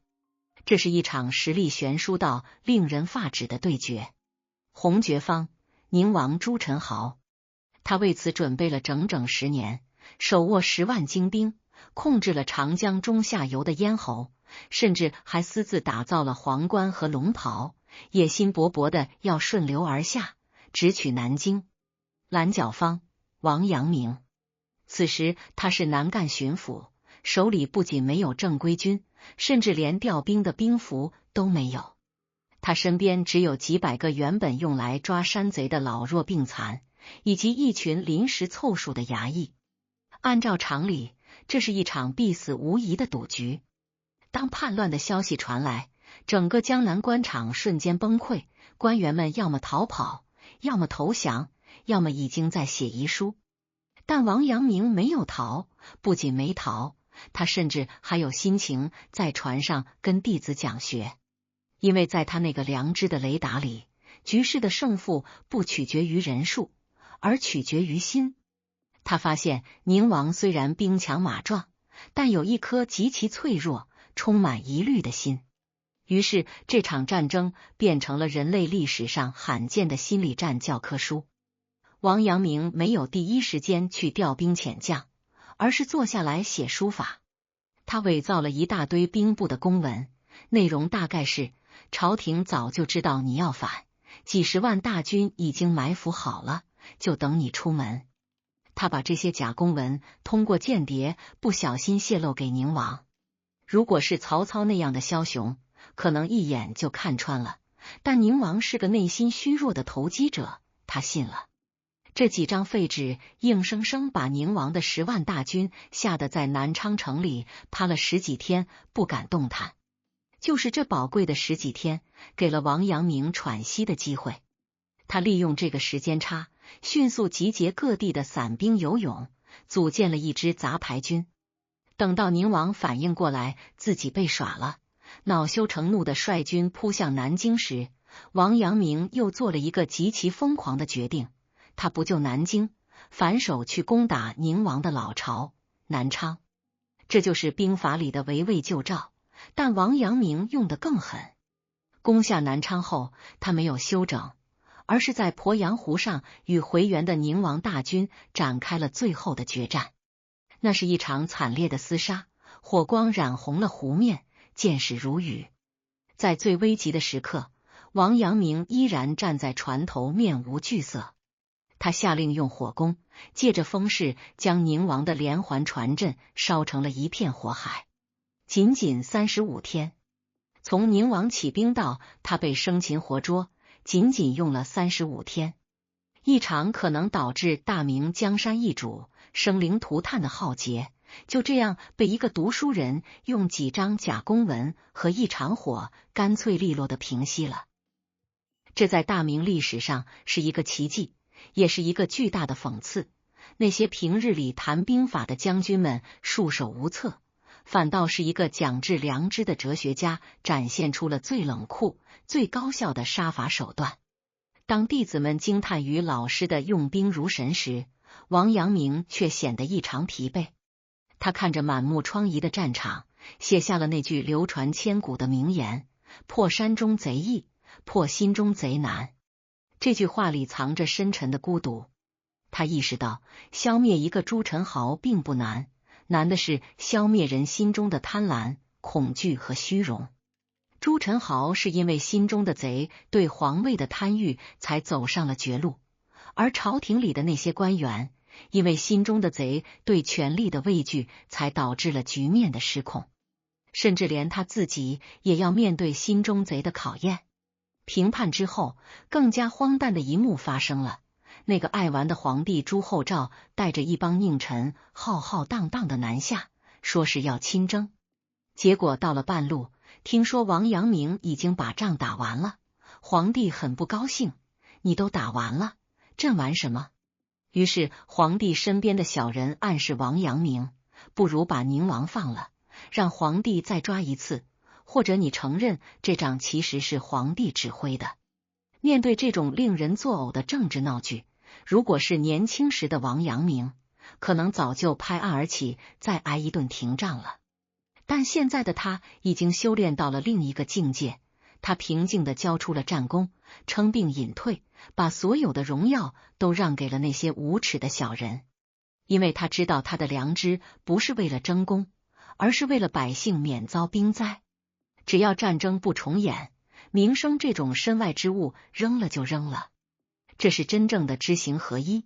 这是一场实力悬殊到令人发指的对决。洪觉方，宁王朱宸濠，他为此准备了整整10年，手握10万精兵，控制了长江中下游的咽喉，甚至还私自打造了皇冠和龙袍，野心勃勃的要顺流而下，直取南京。蓝角方，王阳明，此时他是南赣巡抚，手里不仅没有正规军，甚至连调兵的兵符都没有。他身边只有几百个原本用来抓山贼的老弱病残，以及一群临时凑数的衙役。按照常理，这是一场必死无疑的赌局。当叛乱的消息传来，整个江南官场瞬间崩溃，官员们要么逃跑，要么投降，要么已经在写遗书。但王阳明没有逃，不仅没逃，他甚至还有心情在船上跟弟子讲学。因为在他那个良知的雷达里，局势的胜负不取决于人数，而取决于心。他发现宁王虽然兵强马壮，但有一颗极其脆弱、充满疑虑的心。于是这场战争变成了人类历史上罕见的心理战教科书。王阳明没有第一时间去调兵遣将，而是坐下来写书法。他伪造了一大堆兵部的公文，内容大概是：朝廷早就知道你要反，几十万大军已经埋伏好了，就等你出门。他把这些假公文通过间谍不小心泄露给宁王。如果是曹操那样的枭雄，可能一眼就看穿了，但宁王是个内心虚弱的投机者，他信了。这几张废纸硬生生把宁王的10万大军吓得在南昌城里趴了10几天，不敢动弹。就是这宝贵的10几天，给了王阳明喘息的机会。他利用这个时间差，迅速集结各地的散兵游勇，组建了一支杂牌军。等到宁王反应过来自己被耍了，恼羞成怒的率军扑向南京时，王阳明又做了一个极其疯狂的决定。他不救南京，反手去攻打宁王的老巢南昌。这就是兵法里的围魏救赵，但王阳明用得更狠。攻下南昌后，他没有休整，而是在鄱阳湖上与回援的宁王大军展开了最后的决战。那是一场惨烈的厮杀，火光染红了湖面，箭矢如雨。在最危急的时刻，王阳明依然站在船头，面无惧色。他下令用火攻，借着风势将宁王的连环船阵烧成了一片火海。仅仅35天，从宁王起兵到他被生擒活捉，仅仅用了35天。一场可能导致大明江山易主、生灵涂炭的浩劫，就这样被一个读书人用几张假公文和一场火干脆利落地平息了。这在大明历史上是一个奇迹，也是一个巨大的讽刺。那些平日里谈兵法的将军们束手无策，反倒是一个讲治良知的哲学家展现出了最冷酷、最高效的杀伐手段。当弟子们惊叹于老师的用兵如神时，王阳明却显得异常疲惫。他看着满目疮痍的战场，写下了那句流传千古的名言：破山中贼易，破心中贼难。这句话里藏着深沉的孤独。他意识到，消灭一个朱宸濠并不难，难的是消灭人心中的贪婪、恐惧和虚荣。朱宸濠是因为心中的贼对皇位的贪欲才走上了绝路，而朝廷里的那些官员因为心中的贼对权力的畏惧才导致了局面的失控。甚至连他自己也要面对心中贼的考验。评判之后，更加荒诞的一幕发生了。那个爱玩的皇帝朱厚照带着一帮佞臣浩浩荡荡的南下，说是要亲征。结果到了半路，听说王阳明已经把仗打完了，皇帝很不高兴，你都打完了，朕玩什么？于是皇帝身边的小人暗示王阳明，不如把宁王放了，让皇帝再抓一次，或者你承认这仗其实是皇帝指挥的。面对这种令人作呕的政治闹剧，如果是年轻时的王阳明，可能早就拍案而起，再挨一顿廷杖了。但现在的他已经修炼到了另一个境界，他平静地交出了战功，称病隐退，把所有的荣耀都让给了那些无耻的小人。因为他知道他的良知不是为了争功，而是为了百姓免遭兵灾。只要战争不重演，名声这种身外之物扔了就扔了，这是真正的知行合一。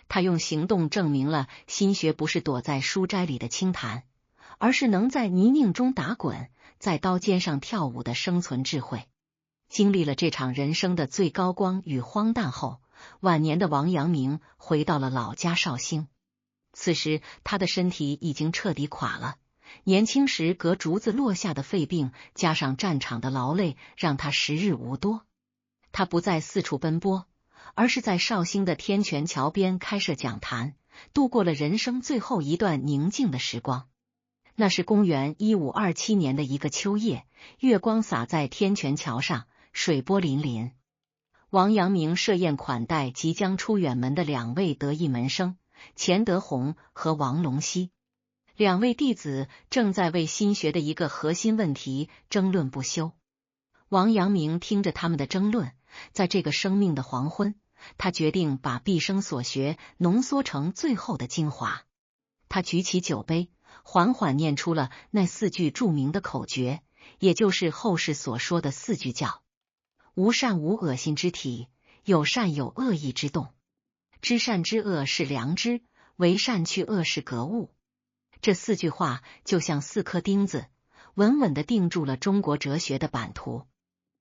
他用行动证明了心学不是躲在书斋里的清谈，而是能在泥泞中打滚，在刀尖上跳舞的生存智慧。经历了这场人生的最高光与荒诞后，晚年的王阳明回到了老家绍兴。此时他的身体已经彻底垮了，年轻时隔竹子落下的肺病，加上战场的劳累，让他时日无多。他不再四处奔波，而是在绍兴的天泉桥边开设讲坛，度过了人生最后一段宁静的时光。那是公元1527年的一个秋夜，月光洒在天泉桥上，水波粼粼。王阳明设宴款待即将出远门的两位得意门生钱德洪和王龙溪。两位弟子正在为心学的一个核心问题争论不休。王阳明听着他们的争论，在这个生命的黄昏，他决定把毕生所学浓缩成最后的精华。他举起酒杯，缓缓念出了那4句著名的口诀，也就是后世所说的4句教：无善无恶心之体，有善有恶意之动。知善知恶是良知，为善去恶是格物。这4句话就像4颗钉子，稳稳地定住了中国哲学的版图。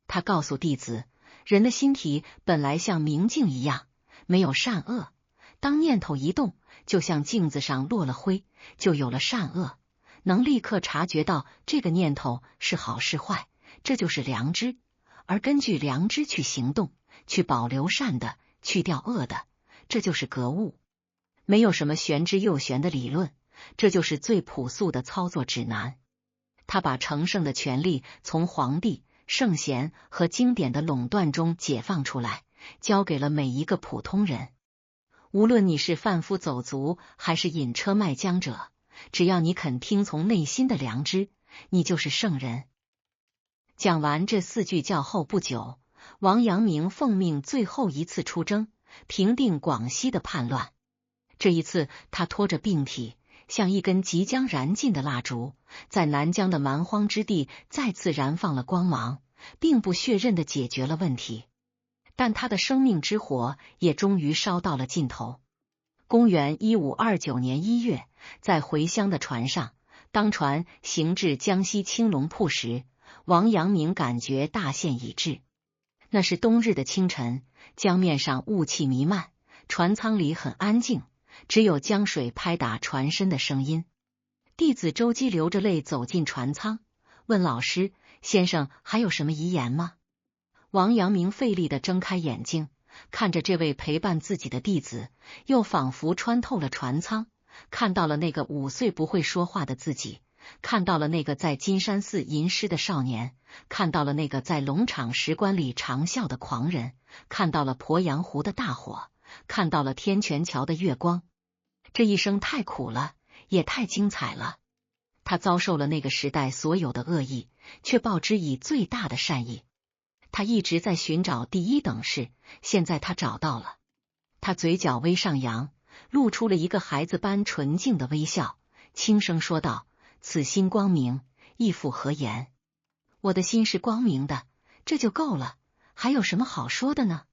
他告诉弟子，人的心体本来像明镜一样，没有善恶，当念头一动，就像镜子上落了灰，就有了善恶，能立刻察觉到这个念头是好是坏，这就是良知。而根据良知去行动，去保留善的，去掉恶的，这就是格物。没有什么玄之又玄的理论，这就是最朴素的操作指南。他把成圣的权力从皇帝、圣贤和经典的垄断中解放出来，交给了每一个普通人。无论你是贩夫走卒还是引车卖浆者，只要你肯听从内心的良知，你就是圣人。讲完这4句教后不久，王阳明奉命最后一次出征，平定广西的叛乱。这一次他拖着病体，像一根即将燃尽的蜡烛，在南疆的蛮荒之地再次燃放了光芒，并不血刃地解决了问题。但他的生命之火也终于烧到了尽头。公元1529年1月，在回乡的船上，当船行至江西青龙铺时，王阳明感觉大限已至。那是冬日的清晨，江面上雾气弥漫，船舱里很安静，只有江水拍打船身的声音。弟子周基流着泪走进船舱，问老师：“先生还有什么遗言吗？”王阳明费力地睁开眼睛，看着这位陪伴自己的弟子，又仿佛穿透了船舱，看到了那个5岁不会说话的自己，看到了那个在金山寺吟诗的少年，看到了那个在龙场石棺里长啸的狂人，看到了鄱阳湖的大火，看到了天泉桥的月光。这一生太苦了，也太精彩了。他遭受了那个时代所有的恶意，却报之以最大的善意。他一直在寻找第一等事，现在他找到了。他嘴角微上扬，露出了一个孩子般纯净的微笑，轻声说道：“此心光明，亦复何言？我的心是光明的，这就够了，还有什么好说的呢？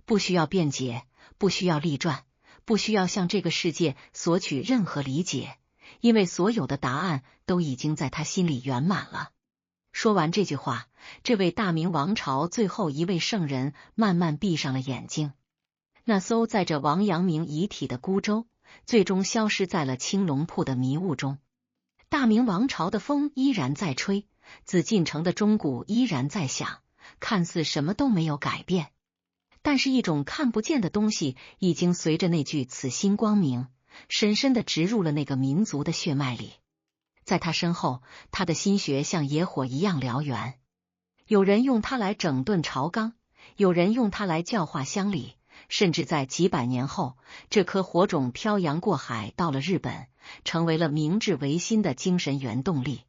不需要辩解，不需要立传，不需要向这个世界索取任何理解，因为所有的答案都已经在他心里圆满了。”说完这句话，这位大明王朝最后一位圣人慢慢闭上了眼睛。那艘载着王阳明遗体的孤舟，最终消失在了青龙铺的迷雾中。大明王朝的风依然在吹，紫禁城的钟鼓依然在响，看似什么都没有改变。但是一种看不见的东西已经随着那句“此心光明”深深地植入了那个民族的血脉里。在他身后，他的心血像野火一样燎原。有人用它来整顿朝纲，有人用它来教化乡里，甚至在几百年后，这颗火种漂洋过海到了日本，成为了明治维新的精神原动力。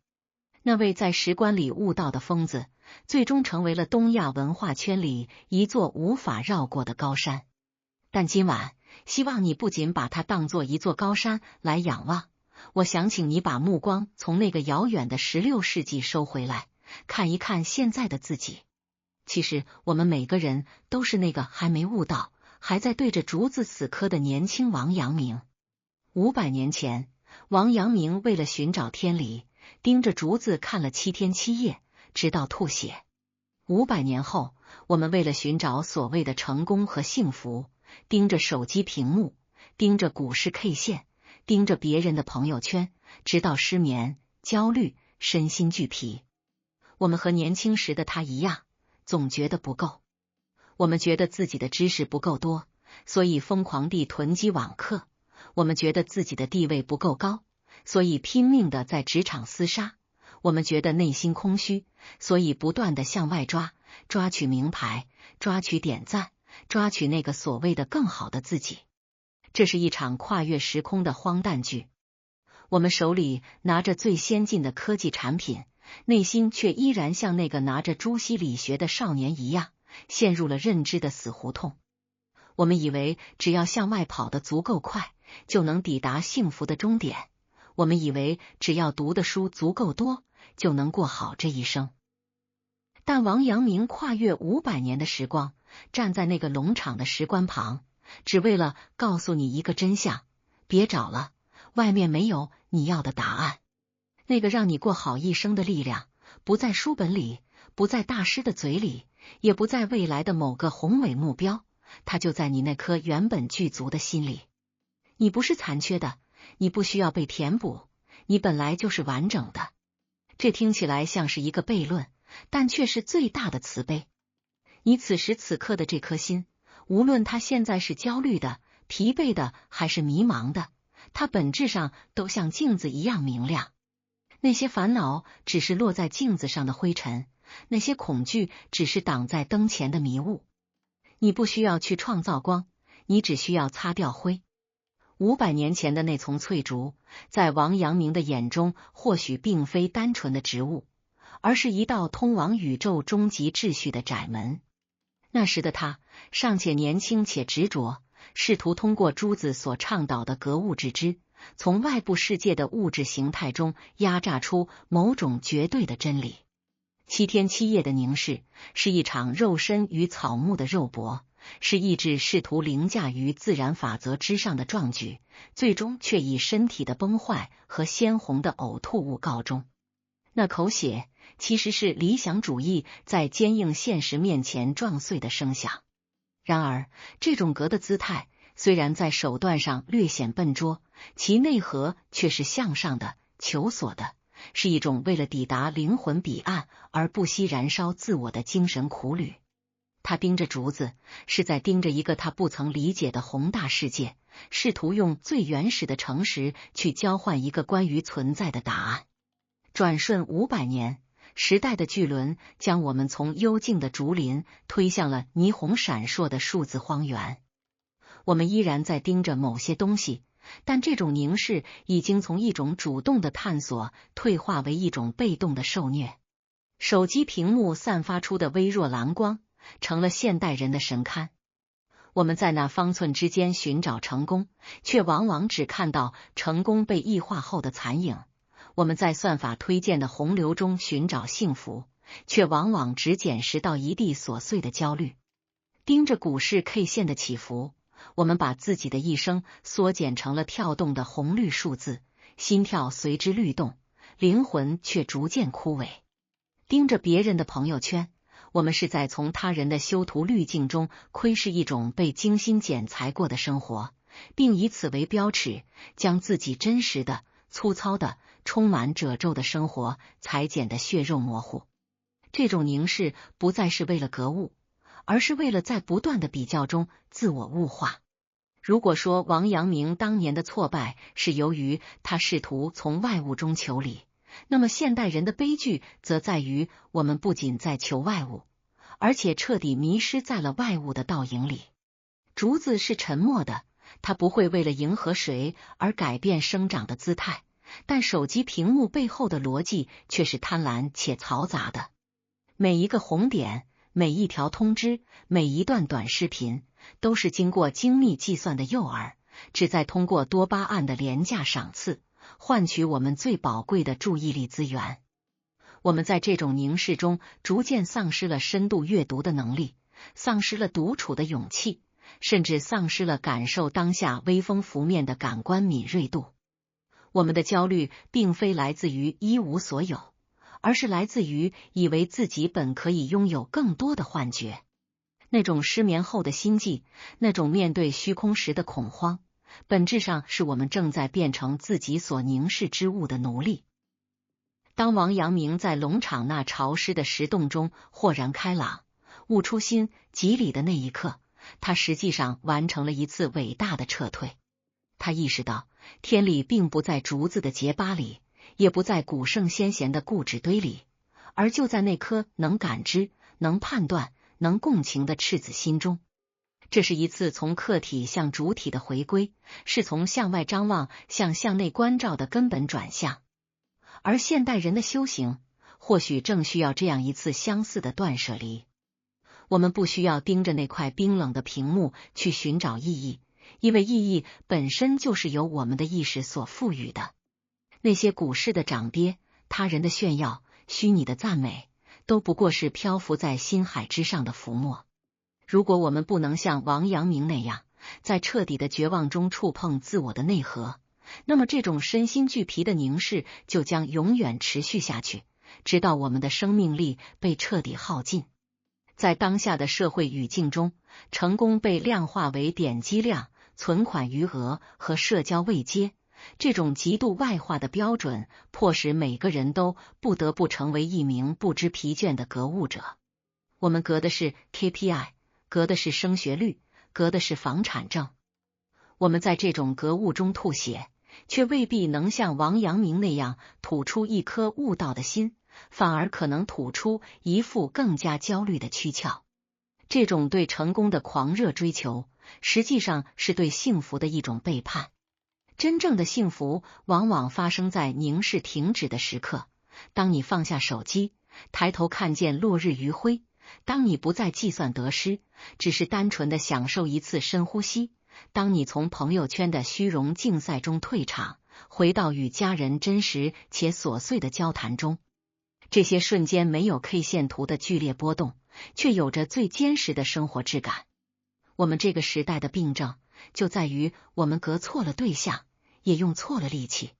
那位在石棺里悟道的疯子，最终成为了东亚文化圈里一座无法绕过的高山。但今晚，希望你不仅把它当作一座高山来仰望，我想请你把目光从那个遥远的16世纪收回来，看一看现在的自己。其实我们每个人都是那个还没悟道，还在对着竹子死磕的年轻王阳明。500年前，王阳明为了寻找天理，盯着竹子看了7天7夜，直到吐血。500年后，我们为了寻找所谓的成功和幸福，盯着手机屏幕，盯着股市 K 线，盯着别人的朋友圈，直到失眠、焦虑、身心俱疲。我们和年轻时的他一样，总觉得不够。我们觉得自己的知识不够多，所以疯狂地囤积网课；我们觉得自己的地位不够高，所以拼命地在职场厮杀；我们觉得内心空虚，所以不断地向外抓取名牌，抓取点赞，抓取那个所谓的更好的自己。这是一场跨越时空的荒诞剧。我们手里拿着最先进的科技产品，内心却依然像那个拿着朱熹理学的少年一样，陷入了认知的死胡同。我们以为只要向外跑得足够快，就能抵达幸福的终点；我们以为只要读的书足够多，就能过好这一生。但王阳明跨越500年的时光，站在那个龙场的石棺旁，只为了告诉你一个真相：别找了，外面没有你要的答案。那个让你过好一生的力量，不在书本里，不在大师的嘴里，也不在未来的某个宏伟目标，它就在你那颗原本具足的心里。你不是残缺的，你不需要被填补，你本来就是完整的。这听起来像是一个悖论，但却是最大的慈悲。你此时此刻的这颗心，无论它现在是焦虑的、疲惫的还是迷茫的，它本质上都像镜子一样明亮。那些烦恼只是落在镜子上的灰尘，那些恐惧只是挡在灯前的迷雾。你不需要去创造光，你只需要擦掉灰。500年前的那丛翠竹，在王阳明的眼中，或许并非单纯的植物，而是一道通往宇宙终极秩序的窄门。那时的他尚且年轻且执着，试图通过朱子所倡导的格物致知，从外部世界的物质形态中压榨出某种绝对的真理。7天7夜的凝视，是一场肉身与草木的肉搏，是意志试图凌驾于自然法则之上的壮举，最终却以身体的崩坏和鲜红的呕吐物告终。那口血其实是理想主义在坚硬现实面前撞碎的声响。然而，这种格的姿态虽然在手段上略显笨拙，其内核却是向上的、求索的，是一种为了抵达灵魂彼岸而不惜燃烧自我的精神苦旅。他盯着竹子，是在盯着一个他不曾理解的宏大世界，试图用最原始的诚实去交换一个关于存在的答案。转瞬500年，时代的巨轮将我们从幽静的竹林推向了霓虹闪烁的数字荒原。我们依然在盯着某些东西，但这种凝视已经从一种主动的探索退化为一种被动的受虐。手机屏幕散发出的微弱蓝光成了现代人的神龛。我们在那方寸之间寻找成功，却往往只看到成功被异化后的残影。我们在算法推荐的洪流中寻找幸福，却往往只捡拾到一地琐碎的焦虑。盯着股市 K 线的起伏，我们把自己的一生缩减成了跳动的红绿数字，心跳随之律动，灵魂却逐渐枯萎。盯着别人的朋友圈，我们是在从他人的修图滤镜中窥视一种被精心剪裁过的生活，并以此为标尺，将自己真实的、粗糙的、充满褶皱的生活裁剪得血肉模糊。这种凝视不再是为了格物，而是为了在不断的比较中自我物化。如果说王阳明当年的挫败是由于他试图从外物中求理，那么现代人的悲剧则在于我们不仅在求外物，而且彻底迷失在了外物的倒影里。竹子是沉默的，它不会为了迎合谁而改变生长的姿态，但手机屏幕背后的逻辑却是贪婪且嘈杂的。每一个红点，每一条通知，每一段短视频，都是经过精密计算的诱饵，旨在通过多巴胺的廉价赏赐换取我们最宝贵的注意力资源。我们在这种凝视中逐渐丧失了深度阅读的能力，丧失了独处的勇气，甚至丧失了感受当下微风拂面的感官敏锐度。我们的焦虑并非来自于一无所有，而是来自于以为自己本可以拥有更多的幻觉。那种失眠后的心悸，那种面对虚空时的恐慌，本质上是我们正在变成自己所凝视之物的奴隶。当王阳明在龙场那潮湿的石洞中豁然开朗，悟出心即理的那一刻，他实际上完成了一次伟大的撤退。他意识到，天理并不在竹子的结疤里，也不在古圣先贤的固执堆里，而就在那颗能感知、能判断、能共情的赤子心中。这是一次从客体向主体的回归，是从向外张望向内关照的根本转向。而现代人的修行，或许正需要这样一次相似的断舍离。我们不需要盯着那块冰冷的屏幕去寻找意义，因为意义本身就是由我们的意识所赋予的。那些股市的涨跌，他人的炫耀，虚拟的赞美，都不过是漂浮在心海之上的浮沫。如果我们不能像王阳明那样，在彻底的绝望中触碰自我的内核，那么这种身心俱疲的凝视就将永远持续下去，直到我们的生命力被彻底耗尽。在当下的社会语境中，成功被量化为点击量、存款余额和社交位阶，这种极度外化的标准，迫使每个人都不得不成为一名不知疲倦的格物者。我们格的是 KPI， 格的是升学率，格的是房产证。我们在这种格物中吐血，却未必能像王阳明那样吐出一颗悟道的心，反而可能吐出一副更加焦虑的躯壳。这种对成功的狂热追求，实际上是对幸福的一种背叛。真正的幸福往往发生在凝视停止的时刻，当你放下手机，抬头看见落日余晖，当你不再计算得失，只是单纯的享受一次深呼吸，当你从朋友圈的虚荣竞赛中退场，回到与家人真实且琐碎的交谈中，这些瞬间没有 K 线图的剧烈波动，却有着最坚实的生活质感。我们这个时代的病症，就在于我们格错了对象，也用错了力气。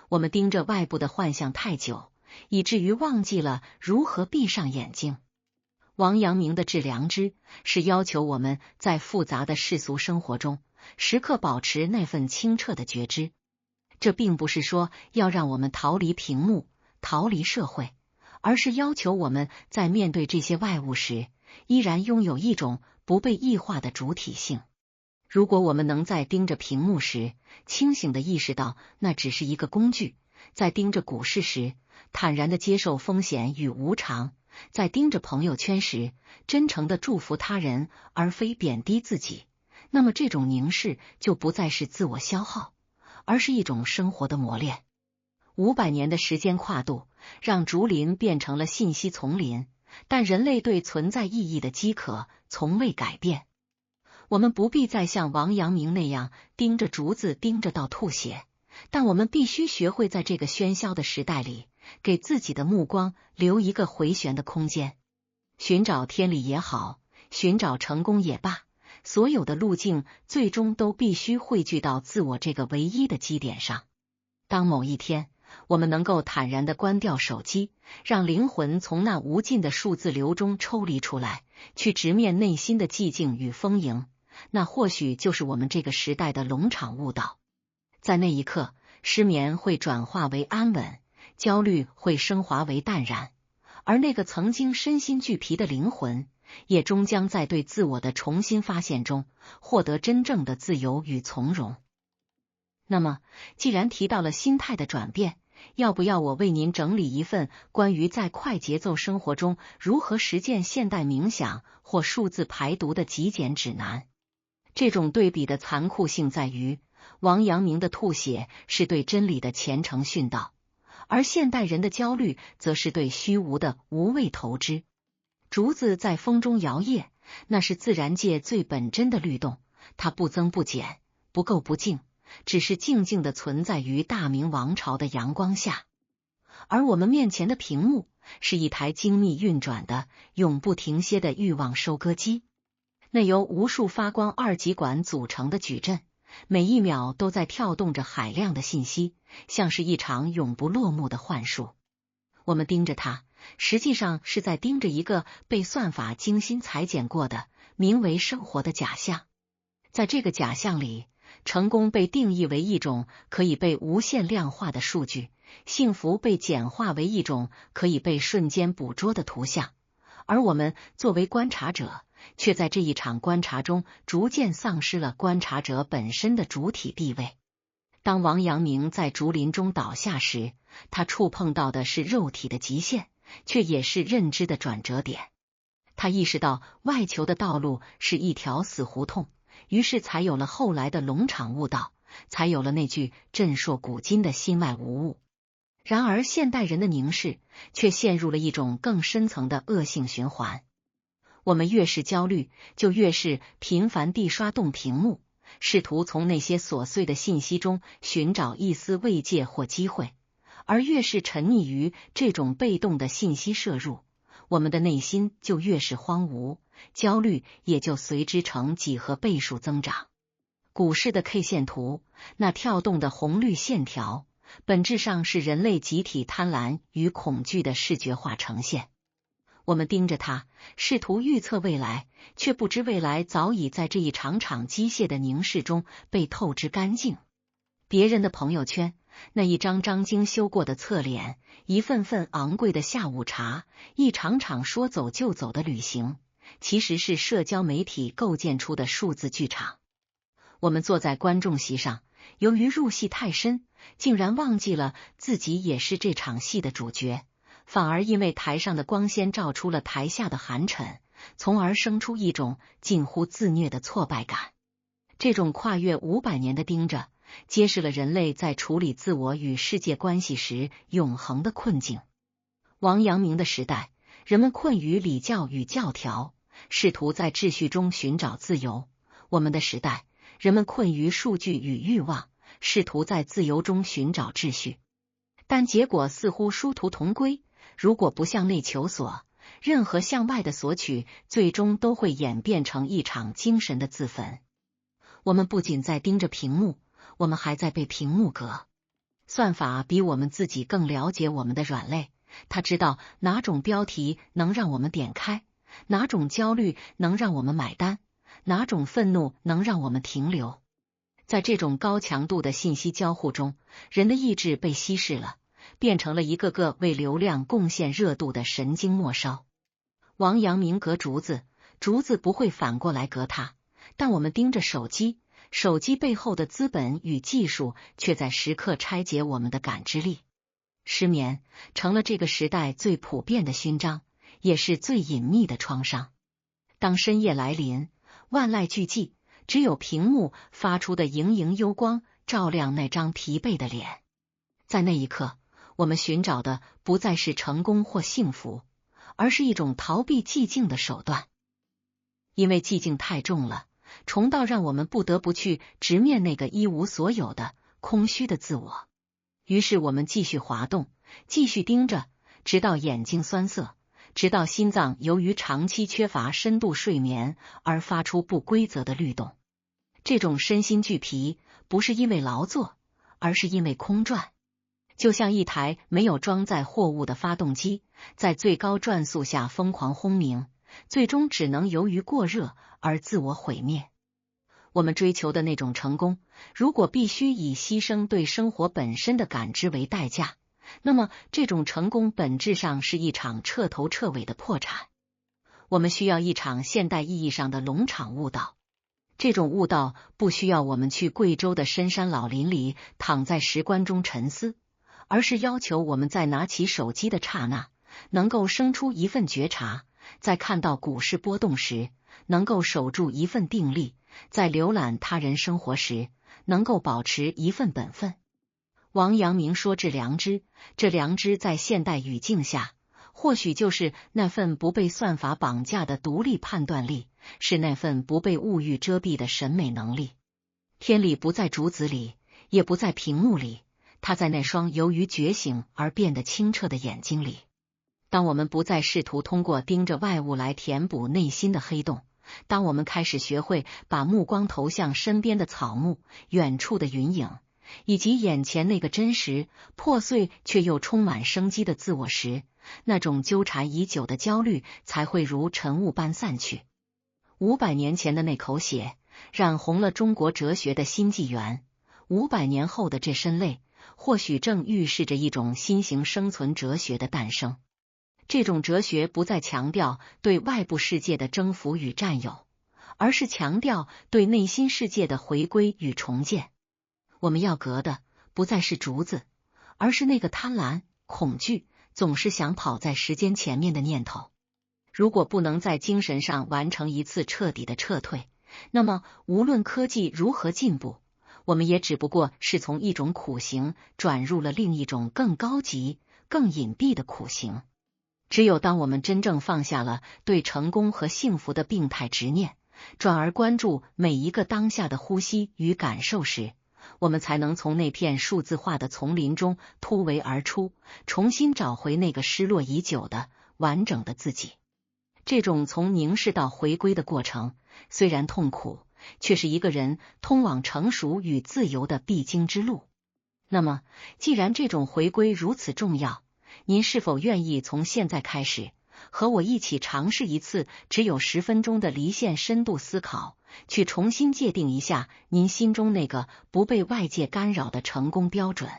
我们盯着外部的幻象太久，以至于忘记了如何闭上眼睛。王阳明的致良知是要求我们在复杂的世俗生活中，时刻保持那份清澈的觉知。这并不是说要让我们逃离屏幕，逃离社会，而是要求我们在面对这些外物时，依然拥有一种不被异化的主体性。如果我们能在盯着屏幕时，清醒地意识到那只是一个工具；在盯着股市时，坦然地接受风险与无常；在盯着朋友圈时，真诚地祝福他人，而非贬低自己，那么这种凝视就不再是自我消耗，而是一种生活的磨练。500年的时间跨度，让竹林变成了信息丛林，但人类对存在意义的饥渴从未改变。我们不必再像王阳明那样盯着竹子盯着到吐血，但我们必须学会在这个喧嚣的时代里，给自己的目光留一个回旋的空间。寻找天理也好，寻找成功也罢，所有的路径最终都必须汇聚到自我这个唯一的基点上。当某一天，我们能够坦然地关掉手机，让灵魂从那无尽的数字流中抽离出来，去直面内心的寂静与丰盈，那或许就是我们这个时代的龙场悟道。在那一刻，失眠会转化为安稳，焦虑会升华为淡然，而那个曾经身心俱疲的灵魂，也终将在对自我的重新发现中，获得真正的自由与从容。那么，既然提到了心态的转变，要不要我为您整理一份关于在快节奏生活中如何实践现代冥想或数字排毒的极简指南？这种对比的残酷性在于，王阳明的吐血是对真理的虔诚殉道，而现代人的焦虑则是对虚无的无谓投资。竹子在风中摇曳，那是自然界最本真的律动，它不增不减，不垢不净，只是静静地存在于大明王朝的阳光下。而我们面前的屏幕是一台精密运转的、永不停歇的欲望收割机，那由无数发光二极管组成的矩阵，每一秒都在跳动着海量的信息，像是一场永不落幕的幻术。我们盯着它，实际上是在盯着一个被算法精心裁剪过的名为生活的假象。在这个假象里，成功被定义为一种可以被无限量化的数据，幸福被简化为一种可以被瞬间捕捉的图像，而我们作为观察者，却在这一场观察中逐渐丧失了观察者本身的主体地位。当王阳明在竹林中倒下时，他触碰到的是肉体的极限，却也是认知的转折点。他意识到外求的道路是一条死胡同，于是才有了后来的龙场悟道，才有了那句震烁古今的心外无物。然而现代人的凝视却陷入了一种更深层的恶性循环。我们越是焦虑，就越是频繁地刷动屏幕，试图从那些琐碎的信息中寻找一丝慰藉或机会，而越是沉溺于这种被动的信息摄入，我们的内心就越是荒芜，焦虑也就随之成几何倍数增长。股市的 K 线图，那跳动的红绿线条，本质上是人类集体贪婪与恐惧的视觉化呈现。我们盯着它，试图预测未来，却不知未来早已在这一场场机械的凝视中被透支干净。别人的朋友圈，那一张张精修过的侧脸，一份份昂贵的下午茶，一场场说走就走的旅行，其实是社交媒体构建出的数字剧场。我们坐在观众席上，由于入戏太深，竟然忘记了自己也是这场戏的主角，反而因为台上的光鲜照出了台下的寒碜，从而生出一种近乎自虐的挫败感。这种跨越500年的盯着，揭示了人类在处理自我与世界关系时永恒的困境。王阳明的时代，人们困于礼教与教条，试图在秩序中寻找自由；我们的时代，人们困于数据与欲望，试图在自由中寻找秩序。但结果似乎殊途同归，如果不向内求索，任何向外的索取最终都会演变成一场精神的自焚。我们不仅在盯着屏幕，我们还在被屏幕割。算法比我们自己更了解我们的软肋，它知道哪种标题能让我们点开，哪种焦虑能让我们买单，哪种愤怒能让我们停留。在这种高强度的信息交互中，人的意志被稀释了，变成了一个个为流量贡献热度的神经末梢。王阳明隔竹子，竹子不会反过来隔他，但我们盯着手机，手机背后的资本与技术却在时刻拆解我们的感知力。失眠成了这个时代最普遍的勋章，也是最隐秘的创伤。当深夜来临，万籁俱寂，只有屏幕发出的盈盈幽光照亮那张疲惫的脸。在那一刻，我们寻找的不再是成功或幸福，而是一种逃避寂静的手段。因为寂静太重了，重到让我们不得不去直面那个一无所有的空虚的自我。于是我们继续滑动，继续盯着，直到眼睛酸涩，直到心脏由于长期缺乏深度睡眠而发出不规则的律动。这种身心俱疲不是因为劳作，而是因为空转。就像一台没有装载货物的发动机，在最高转速下疯狂轰鸣，最终只能由于过热而自我毁灭。我们追求的那种成功，如果必须以牺牲对生活本身的感知为代价，那么这种成功本质上是一场彻头彻尾的破产。我们需要一场现代意义上的农场悟道。这种悟道不需要我们去贵州的深山老林里躺在石棺中沉思，而是要求我们在拿起手机的刹那，能够生出一份觉察，在看到股市波动时，能够守住一份定力，在浏览他人生活时，能够保持一份本分。王阳明说致良知，这良知在现代语境下，或许就是那份不被算法绑架的独立判断力，是那份不被物欲遮蔽的审美能力。天理不在竹子里，也不在屏幕里，它在那双由于觉醒而变得清澈的眼睛里。当我们不再试图通过盯着外物来填补内心的黑洞，当我们开始学会把目光投向身边的草木、远处的云影，以及眼前那个真实、破碎却又充满生机的自我时，那种纠缠已久的焦虑才会如晨雾般散去。500年前的那口血，染红了中国哲学的新纪元。500年后的这身泪，或许正预示着一种新型生存哲学的诞生。这种哲学不再强调对外部世界的征服与占有，而是强调对内心世界的回归与重建。我们要革的不再是竹子，而是那个贪婪、恐惧，总是想跑在时间前面的念头。如果不能在精神上完成一次彻底的撤退，那么无论科技如何进步，我们也只不过是从一种苦行转入了另一种更高级、更隐蔽的苦行。只有当我们真正放下了对成功和幸福的病态执念，转而关注每一个当下的呼吸与感受时，我们才能从那片数字化的丛林中突围而出，重新找回那个失落已久的完整的自己。这种从凝视到回归的过程，虽然痛苦，却是一个人通往成熟与自由的必经之路。那么，既然这种回归如此重要，您是否愿意从现在开始，和我一起尝试一次只有10分钟的离线深度思考，去重新界定一下您心中那个不被外界干扰的成功标准？